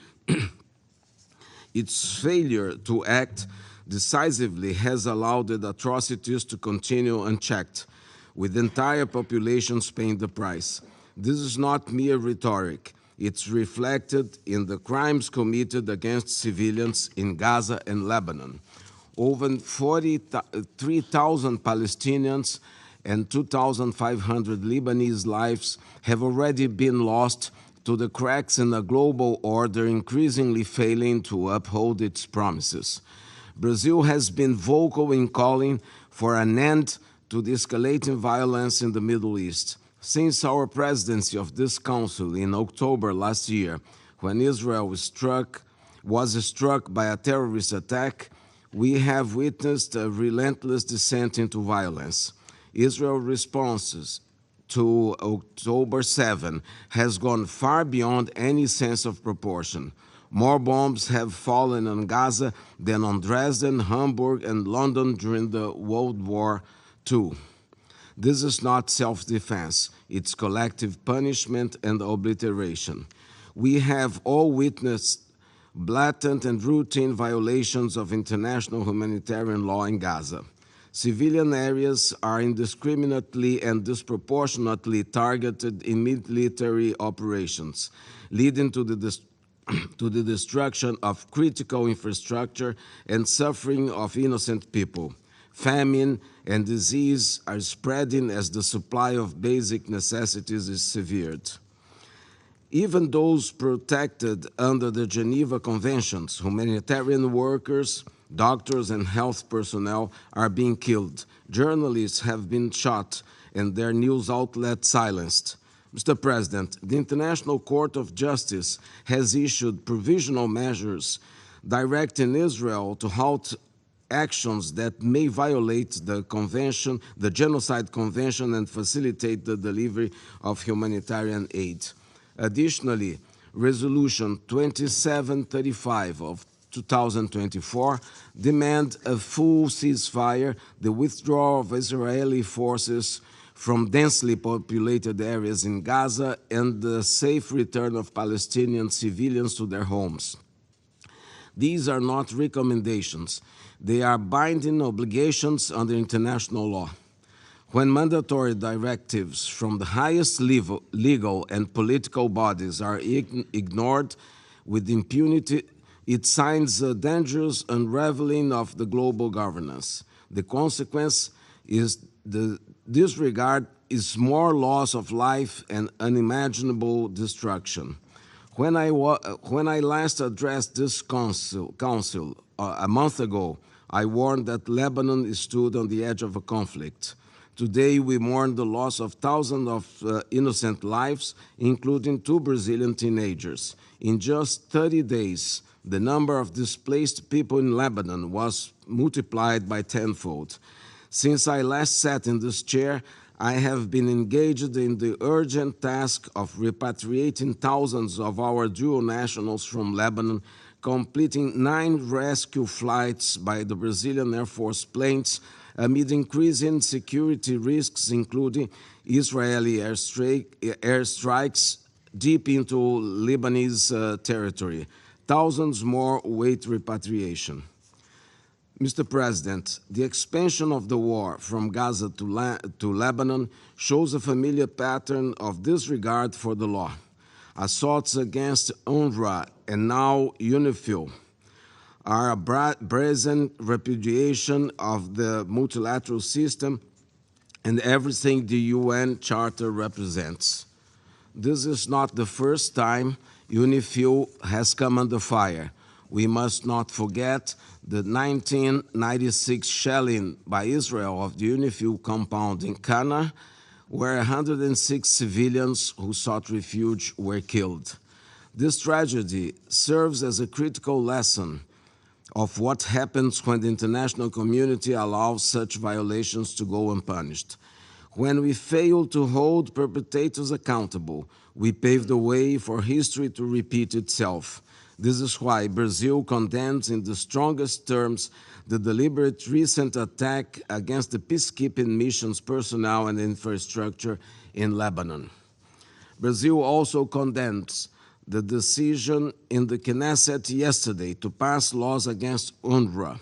Its failure to act decisively has allowed the atrocities to continue unchecked, with the entire population paying the price. This is not mere rhetoric. It's reflected in the crimes committed against civilians in Gaza and Lebanon. Over 43,000 Palestinians and 2,500 Lebanese lives have already been lost to the cracks in a global order increasingly failing to uphold its promises. Brazil has been vocal in calling for an end to the escalating violence in the Middle East. Since our presidency of this council in October last year, when Israel was struck by a terrorist attack, we have witnessed a relentless descent into violence. Israel's responses to October 7 has gone far beyond any sense of proportion. More bombs have fallen on Gaza than on Dresden, Hamburg, and London during the World War II. This is not self-defense, it's collective punishment and obliteration. We have all witnessed blatant and routine violations of international humanitarian law in Gaza. Civilian areas are indiscriminately and disproportionately targeted in military operations, leading to the destruction of critical infrastructure and suffering of innocent people. Famine and disease are spreading as the supply of basic necessities is severed. Even those protected under the Geneva Conventions, humanitarian workers, doctors, and health personnel are being killed. Journalists have been shot and their news outlets silenced. Mr. President, the International Court of Justice has issued provisional measures directing Israel to halt actions that may violate the convention, the Genocide Convention, and facilitate the delivery of humanitarian aid. Additionally, Resolution 2735 of 2024 demand a full ceasefire, the withdrawal of Israeli forces from densely populated areas in Gaza, and the safe return of Palestinian civilians to their homes. These are not recommendations. They are binding obligations under international law. When mandatory directives from the highest legal and political bodies are ignored with impunity, it signs a dangerous unraveling of the global governance. The consequence is the disregard is more loss of life and unimaginable destruction. When I last addressed this council a month ago, I warned that Lebanon stood on the edge of a conflict. Today, we mourn the loss of thousands of innocent lives, including 2 Brazilian teenagers. In just 30 days, the number of displaced people in Lebanon was multiplied by tenfold. Since I last sat in this chair, I have been engaged in the urgent task of repatriating thousands of our dual nationals from Lebanon, completing 9 rescue flights by the Brazilian Air Force planes amid increasing security risks, including Israeli airstrikes deep into Lebanese territory. Thousands more await repatriation. Mr. President, the expansion of the war from Gaza to Lebanon shows a familiar pattern of disregard for the law. Assaults against UNRWA and now UNIFIL are a brazen repudiation of the multilateral system and everything the UN Charter represents. This is not the first time UNIFIL has come under fire. We must not forget the 1996 shelling by Israel of the UNIFIL compound in Cana, where 106 civilians who sought refuge were killed. This tragedy serves as a critical lesson of what happens when the international community allows such violations to go unpunished. When we fail to hold perpetrators accountable, we pave the way for history to repeat itself. This is why Brazil condemns in the strongest terms the deliberate recent attack against the peacekeeping mission's personnel and infrastructure in Lebanon. Brazil also condemns the decision in the Knesset yesterday to pass laws against UNRWA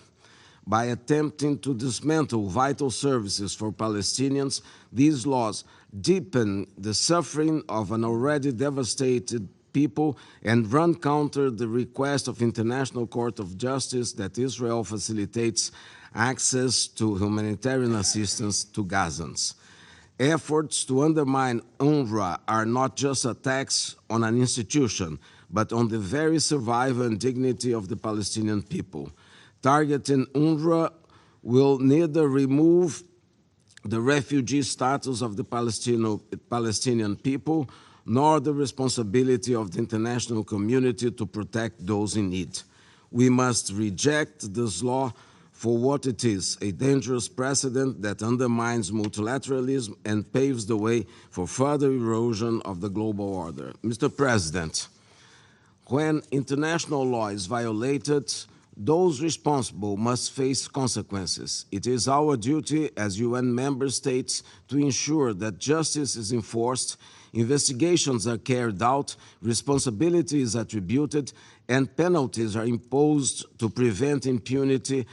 by attempting to dismantle vital services for Palestinians. These laws deepen the suffering of an already devastated people and run counter the request of International Court of Justice that Israel facilitates access to humanitarian assistance to Gazans. Efforts to undermine UNRWA are not just attacks on an institution, but on the very survival and dignity of the Palestinian people. Targeting UNRWA will neither remove the refugee status of the Palestinian people, nor the responsibility of the international community to protect those in need. We must reject this law for what it is, a dangerous precedent that undermines multilateralism and paves the way for further erosion of the global order. Mr. President, when international law is violated, those responsible must face consequences. It is our duty as UN member states to ensure that justice is enforced, investigations are carried out, responsibility is attributed, and penalties are imposed to prevent impunity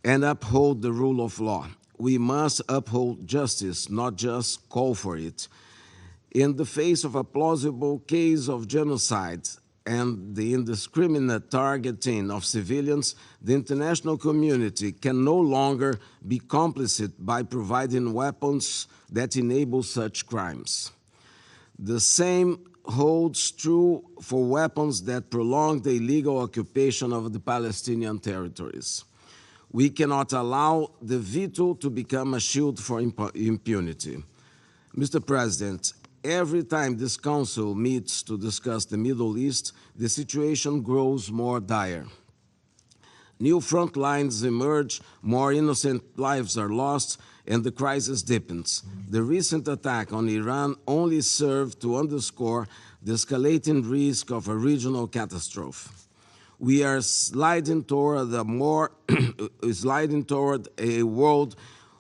and uphold the rule of law. We must uphold justice, not just call for it. In the face of a plausible case of genocide and the indiscriminate targeting of civilians, the international community can no longer be complicit by providing weapons that enable such crimes. The same holds true for weapons that prolong the illegal occupation of the Palestinian territories. We cannot allow the veto to become a shield for impunity. Mr. President, every time this Council meets to discuss the Middle East, the situation grows more dire. New front lines emerge, more innocent lives are lost, and the crisis deepens. The recent attack on Iran only served to underscore the escalating risk of a regional catastrophe. We are sliding toward a world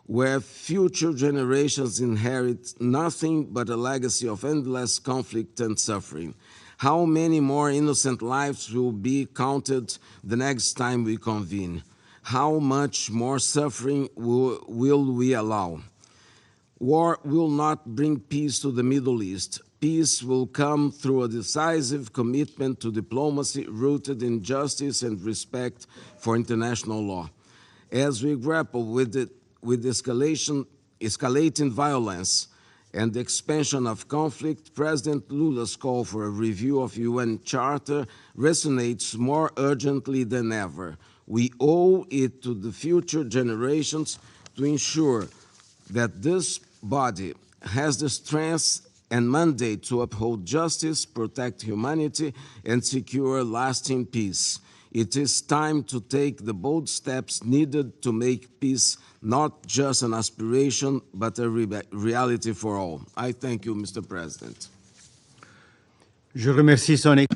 where future generations inherit nothing but a legacy of endless conflict and suffering. How many more innocent lives will be counted the next time we convene? How much more suffering will we allow? War will not bring peace to the Middle East. Peace will come through a decisive commitment to diplomacy rooted in justice and respect for international law. As we grapple with escalating violence and the expansion of conflict, President Lula's call for a review of UN Charter resonates more urgently than ever. We owe it to the future generations to ensure that this body has the strength and mandate to uphold justice, protect humanity, and secure lasting peace. It is time to take the bold steps needed to make peace not just an aspiration, but a reality for all. I thank you, Mr. President. Je remercie son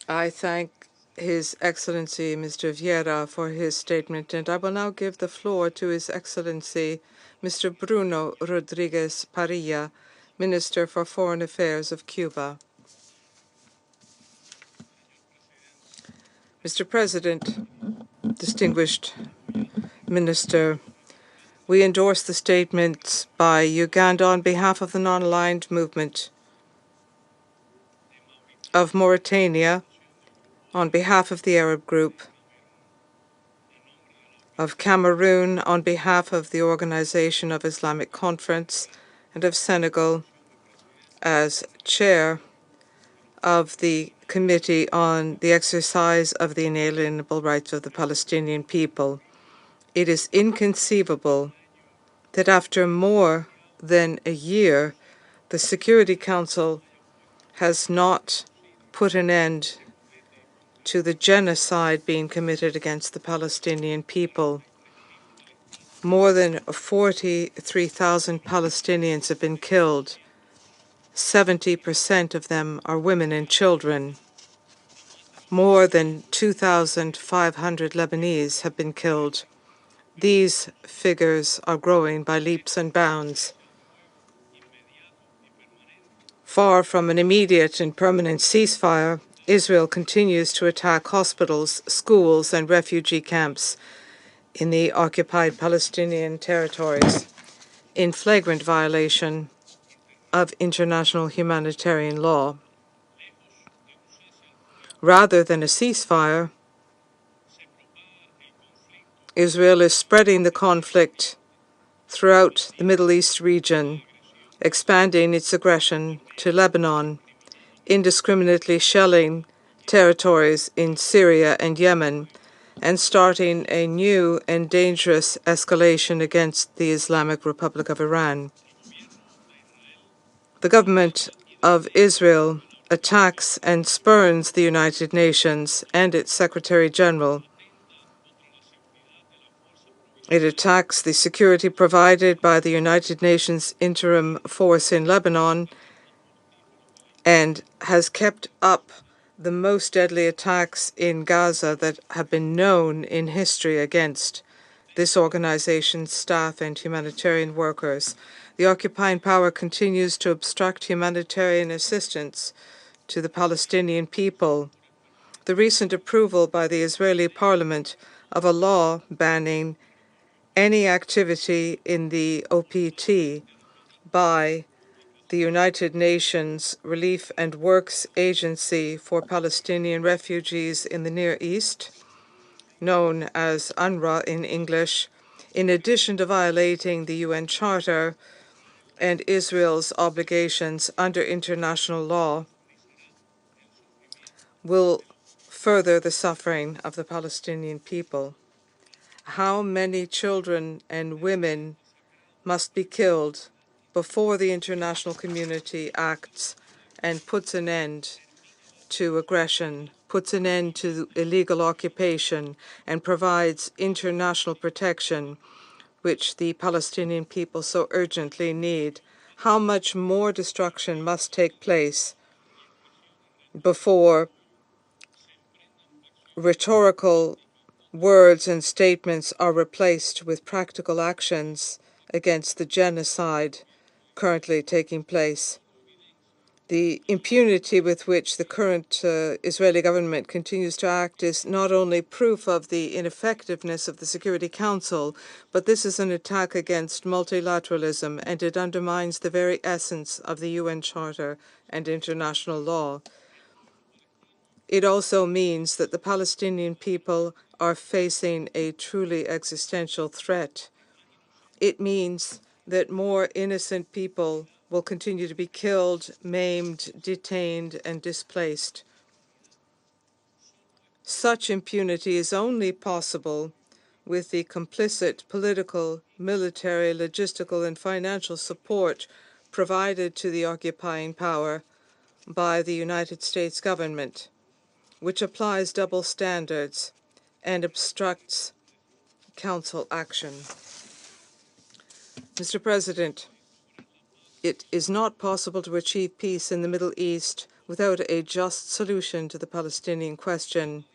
I thank His Excellency Mr. Vieira for his statement, and I will now give the floor to His Excellency Mr. Bruno Rodriguez Parilla, Minister for Foreign Affairs of Cuba. Mr. President, distinguished Minister, we endorse the statements by Uganda on behalf of the non-aligned movement, of Mauritania on behalf of the Arab group, of Cameroon on behalf of the Organization of Islamic Conference, and of Senegal as chair of the Committee on the Exercise of the Inalienable Rights of the Palestinian People. It is inconceivable that after more than a year, the Security Council has not put an end to the genocide being committed against the Palestinian people. More than 43,000 Palestinians have been killed. 70% of them are women and children. More than 2,500 Lebanese have been killed. These figures are growing by leaps and bounds. Far from an immediate and permanent ceasefire, Israel continues to attack hospitals, schools, and refugee camps in the occupied Palestinian territories in flagrant violation of international humanitarian law. Rather than a ceasefire, Israel is spreading the conflict throughout the Middle East region, expanding its aggression to Lebanon, indiscriminately shelling territories in Syria and Yemen, and starting a new and dangerous escalation against the Islamic Republic of Iran. The government of Israel attacks and spurns the United Nations and its Secretary General. It attacks the security provided by the United Nations Interim Force in Lebanon and has kept up the most deadly attacks in Gaza that have been known in history against this organization's staff and humanitarian workers. The occupying power continues to obstruct humanitarian assistance to the Palestinian people. The recent approval by the Israeli parliament of a law banning any activity in the OPT by the United Nations Relief and Works Agency for Palestinian Refugees in the Near East, known as UNRWA in English, in addition to violating the UN Charter and Israel's obligations under international law, will further the suffering of the Palestinian people. How many children and women must be killed before the international community acts and puts an end to aggression, puts an end to illegal occupation, and provides international protection, which the Palestinian people so urgently need? How much more destruction must take place before rhetorical words and statements are replaced with practical actions against the genocide currently taking place? The impunity with which the current Israeli government continues to act is not only proof of the ineffectiveness of the Security Council, but this is an attack against multilateralism, and it undermines the very essence of the UN Charter and international law. It also means that the Palestinian people are facing a truly existential threat. It means that more innocent people will continue to be killed, maimed, detained, and displaced. Such impunity is only possible with the complicit political, military, logistical, and financial support provided to the occupying power by the United States government, which applies double standards and obstructs council action. Mr. President, it is not possible to achieve peace in the Middle East without a just solution to the Palestinian question.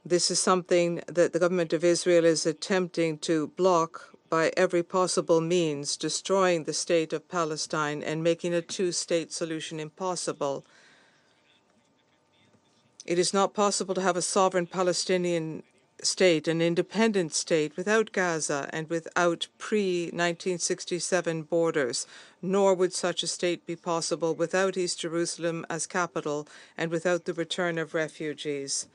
This is something that the government of Israel is attempting to block by every possible means, destroying the state of Palestine and making a two-state solution impossible. It is not possible to have a sovereign Palestinian state, an independent state, without Gaza and without pre-1967 borders, nor would such a state be possible without East Jerusalem as capital and without the return of refugees.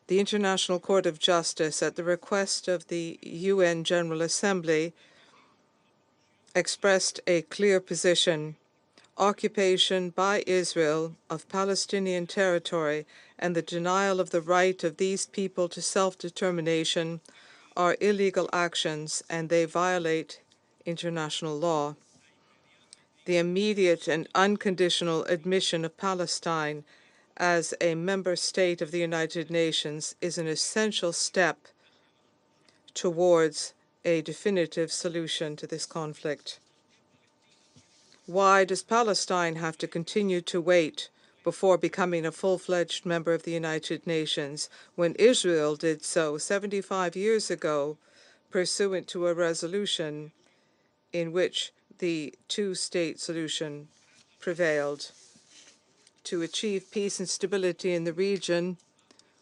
The International Court of Justice, at the request of the UN General Assembly, expressed a clear position. Occupation by Israel of Palestinian territory and the denial of the right of these people to self-determination are illegal actions, and they violate international law. The immediate and unconditional admission of Palestine as a member state of the United Nations is an essential step towards a definitive solution to this conflict. Why does Palestine have to continue to wait before becoming a full-fledged member of the United Nations when Israel did so 75 years ago, pursuant to a resolution in which the two-state solution prevailed. To achieve peace and stability in the region,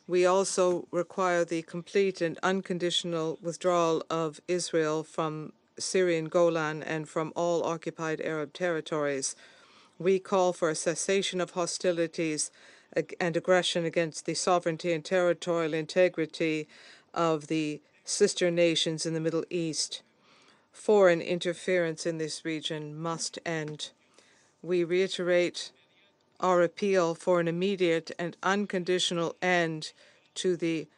we also require the complete and unconditional withdrawal of Israel from Syrian Golan and from all occupied Arab territories. We call for a cessation of hostilities and aggression against the sovereignty and territorial integrity of the sister nations in the Middle East. Foreign interference in this region must end. We reiterate our appeal for an immediate and unconditional end to the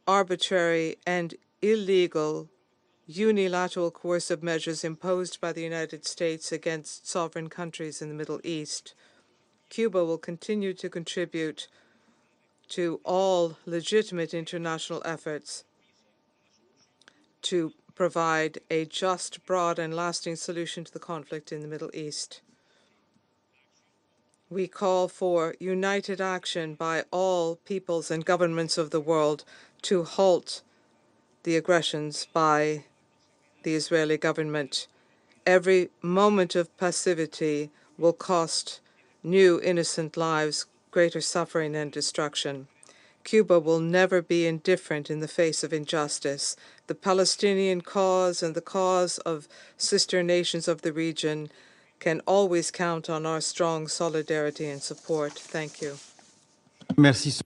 arbitrary and illegal unilateral coercive measures imposed by the United States against sovereign countries in the Middle East. Cuba will continue to contribute to all legitimate international efforts to provide a just, broad, and lasting solution to the conflict in the Middle East. We call for united action by all peoples and governments of the world to halt the aggressions by the Israeli government. Every moment of passivity will cost new innocent lives, greater suffering and destruction. Cuba will never be indifferent in the face of injustice. The Palestinian cause and the cause of sister nations of the region can always count on our strong solidarity and support. Thank you. Merci.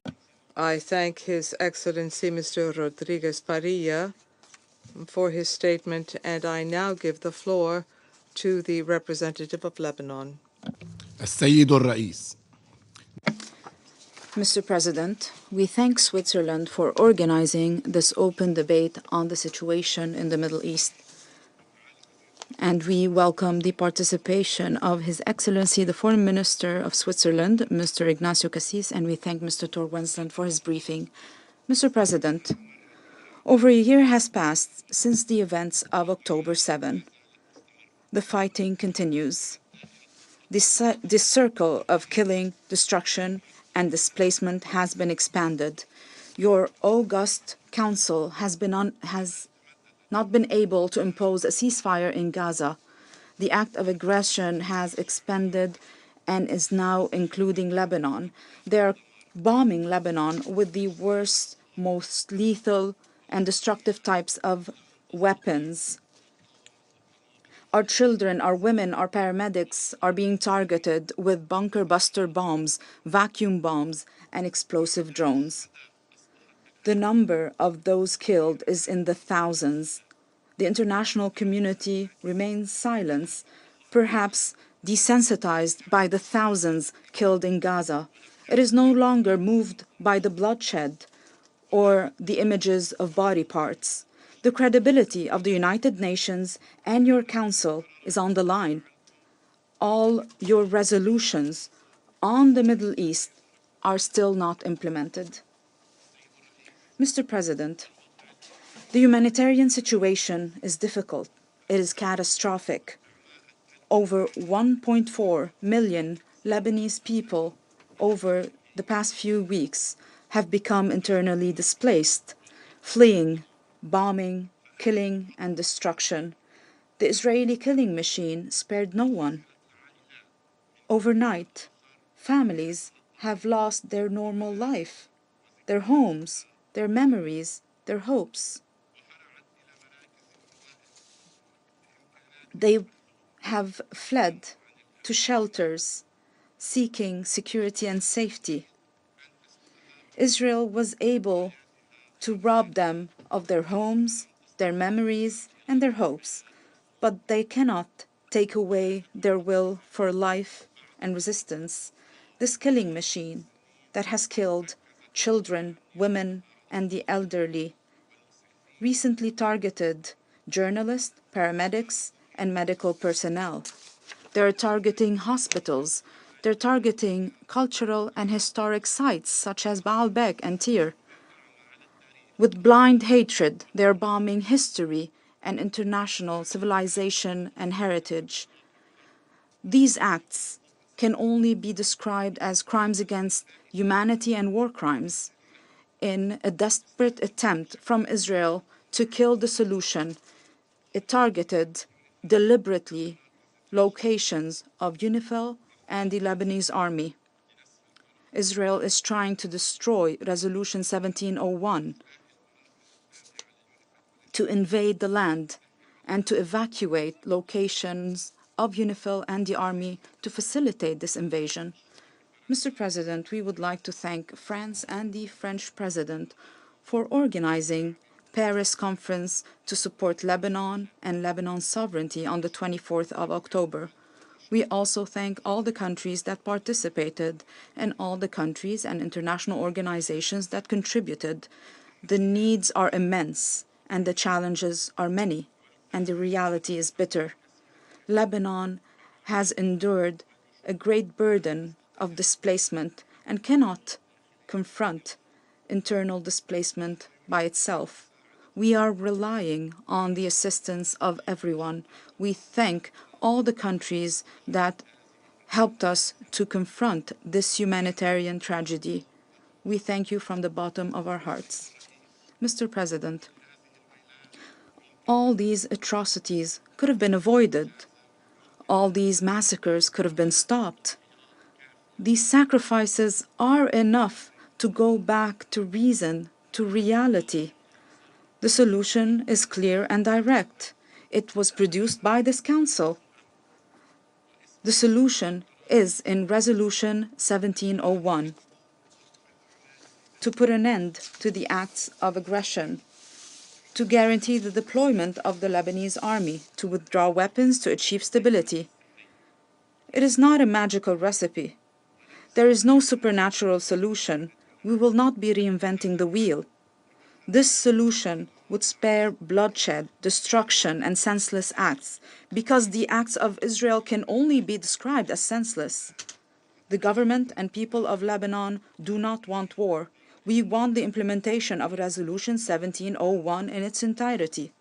I thank His Excellency Mr. Rodriguez Parilla for his statement, and I now give the floor to the representative of Lebanon. السيد الرئيس. Mr. President, we thank Switzerland for organizing this open debate on the situation in the Middle East. And we welcome the participation of His Excellency, the Foreign Minister of Switzerland, Mr. Ignacio Cassis, and we thank Mr. Tor Wensland for his briefing. Mr. President, over a year has passed since the events of October 7. The fighting continues. This circle of killing, destruction, and displacement has been expanded. Your august council has not been able to impose a ceasefire in Gaza. The act of aggression has expanded and is now including Lebanon. They are bombing Lebanon with the worst, most lethal and destructive types of weapons. Our children, our women, our paramedics are being targeted with bunker buster bombs, vacuum bombs, and explosive drones. The number of those killed is in the thousands. The international community remains silent, perhaps desensitized by the thousands killed in Gaza. It is no longer moved by the bloodshed or the images of body parts. The credibility of the United Nations and your Council is on the line. All your resolutions on the Middle East are still not implemented. Mr. President, the humanitarian situation is difficult. It is catastrophic. Over 1.4 million Lebanese people over the past few weeks have become internally displaced, fleeing bombing, killing, and destruction. The Israeli killing machine spared no one. Overnight, families have lost their normal life, their homes, their memories, their hopes. They have fled to shelters, seeking security and safety. Israel was able to rob them of their homes, their memories, and their hopes, but they cannot take away their will for life and resistance. This killing machine that has killed children, women, and the elderly recently targeted journalists, paramedics, and medical personnel. They're targeting hospitals. They're targeting cultural and historic sites such as Baalbek and Tyre. With blind hatred, they're bombing history and international civilization and heritage. These acts can only be described as crimes against humanity and war crimes. In a desperate attempt from Israel to kill the solution, it targeted deliberately locations of UNIFIL and the Lebanese army. Israel is trying to destroy Resolution 1701, to invade the land, and to evacuate locations of UNIFIL and the army to facilitate this invasion. Mr. President, we would like to thank France and the French President for organizing Paris conference to support Lebanon and Lebanon's sovereignty on the 24th of October. We also thank all the countries that participated and all the countries and international organizations that contributed. The needs are immense and the challenges are many, and the reality is bitter. Lebanon has endured a great burden of displacement and cannot confront internal displacement by itself. We are relying on the assistance of everyone. We thank all the countries that helped us to confront this humanitarian tragedy. We thank you from the bottom of our hearts. Mr. President, all these atrocities could have been avoided. All these massacres could have been stopped. These sacrifices are enough to go back to reason, to reality. The solution is clear and direct. It was produced by this Council. The solution is in Resolution 1701, to put an end to the acts of aggression, to guarantee the deployment of the Lebanese army, to withdraw weapons to achieve stability. It is not a magical recipe. There is no supernatural solution. We will not be reinventing the wheel. This solution would spare bloodshed, destruction, and senseless acts, because the acts of Israel can only be described as senseless. The government and people of Lebanon do not want war. We want the implementation of Resolution 1701 in its entirety.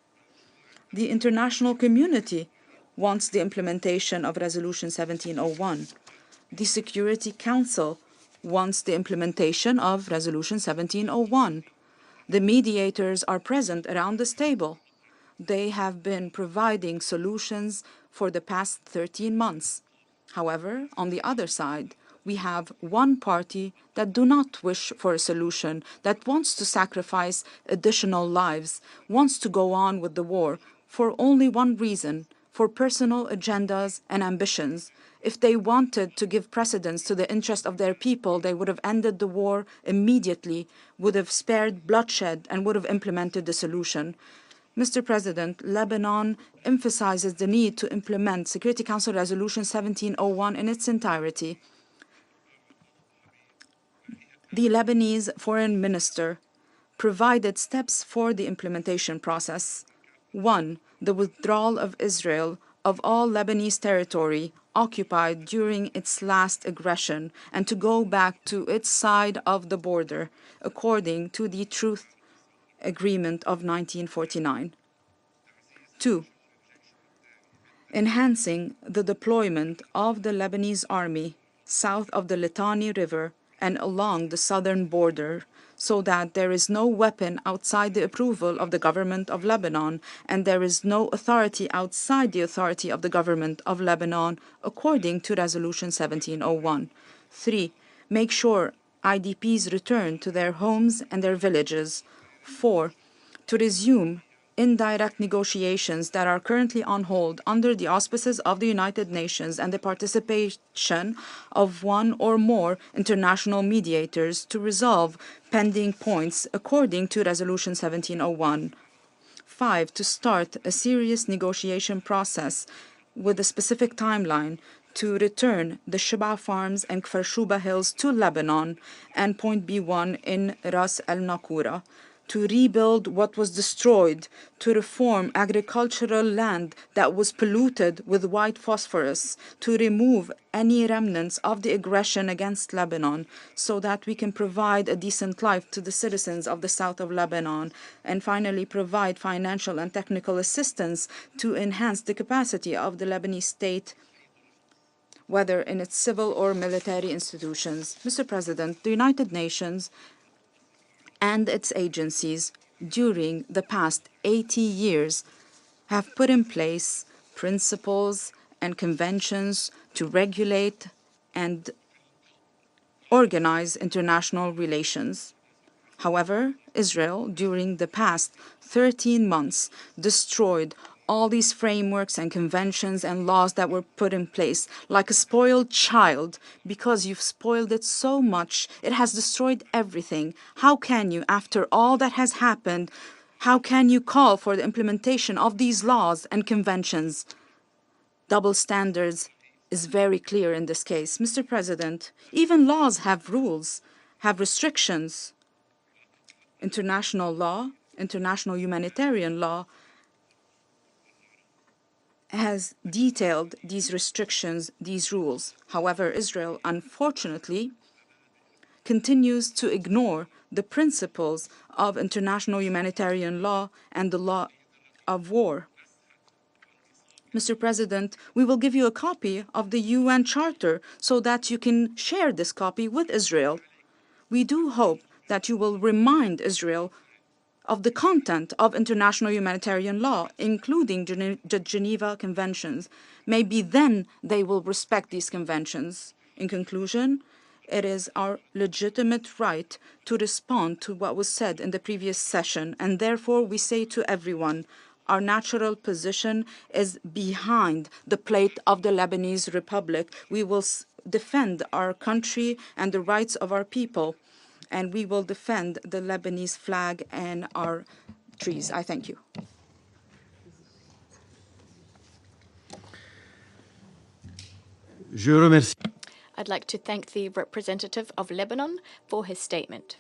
The international community wants the implementation of Resolution 1701. The Security Council wants the implementation of Resolution 1701. The mediators are present around this table. They have been providing solutions for the past 13 months. However, on the other side, we have one party that do not wish for a solution, that wants to sacrifice additional lives, wants to go on with the war for only one reason, for personal agendas and ambitions. If they wanted to give precedence to the interest of their people, they would have ended the war immediately, would have spared bloodshed, and would have implemented the solution. Mr. President, Lebanon emphasizes the need to implement Security Council Resolution 1701 in its entirety. The Lebanese Foreign Minister provided steps for the implementation process. 1. The withdrawal of Israel of all Lebanese territory occupied during its last aggression, and to go back to its side of the border, according to the Truth Agreement of 1949. 2. Enhancing the deployment of the Lebanese army south of the Litani River and along the southern border, so that there is no weapon outside the approval of the government of Lebanon, and there is no authority outside the authority of the government of Lebanon, according to Resolution 1701. 3. Make sure IDPs return to their homes and their villages. 4. To resume indirect negotiations that are currently on hold under the auspices of the United Nations and the participation of one or more international mediators to resolve pending points according to Resolution 1701. 5. To start a serious negotiation process with a specific timeline to return the Shiba Farms and Kfar Shuba Hills to Lebanon, and point B1 in Ras El Nakura. To rebuild what was destroyed, to reform agricultural land that was polluted with white phosphorus, to remove any remnants of the aggression against Lebanon, so that we can provide a decent life to the citizens of the south of Lebanon, and finally provide financial and technical assistance to enhance the capacity of the Lebanese state, whether in its civil or military institutions. Mr. President, the United Nations and its agencies during the past 80 years have put in place principles and conventions to regulate and organize international relations. However, Israel, during the past 13 months, destroyed all these frameworks and conventions and laws that were put in place like a spoiled child. Because you've spoiled it so much, it has destroyed everything. How can you, after all that has happened, how can you call for the implementation of these laws and conventions? Double standards is very clear in this case. Mr. President, even laws have rules, have restrictions. International law, international humanitarian law, has detailed these restrictions, these rules. However, Israel, unfortunately, continues to ignore the principles of international humanitarian law and the law of war. Mr. President, we will give you a copy of the UN Charter so that you can share this copy with Israel. We do hope that you will remind Israel of the content of international humanitarian law, including the Geneva Conventions. Maybe then they will respect these conventions. In conclusion, it is our legitimate right to respond to what was said in the previous session, and therefore we say to everyone, our natural position is behind the plate of the Lebanese Republic. We will defend our country and the rights of our people, and we will defend the Lebanese flag and our trees. I thank you. Je remercie. I'd like to thank the representative of Lebanon for his statement.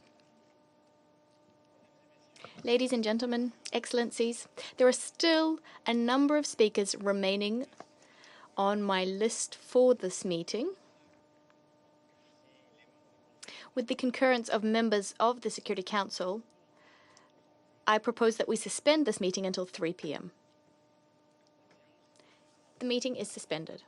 Ladies and gentlemen, excellencies, there are still a number of speakers remaining on my list for this meeting. With the concurrence of members of the Security Council, I propose that we suspend this meeting until 3 p.m. The meeting is suspended.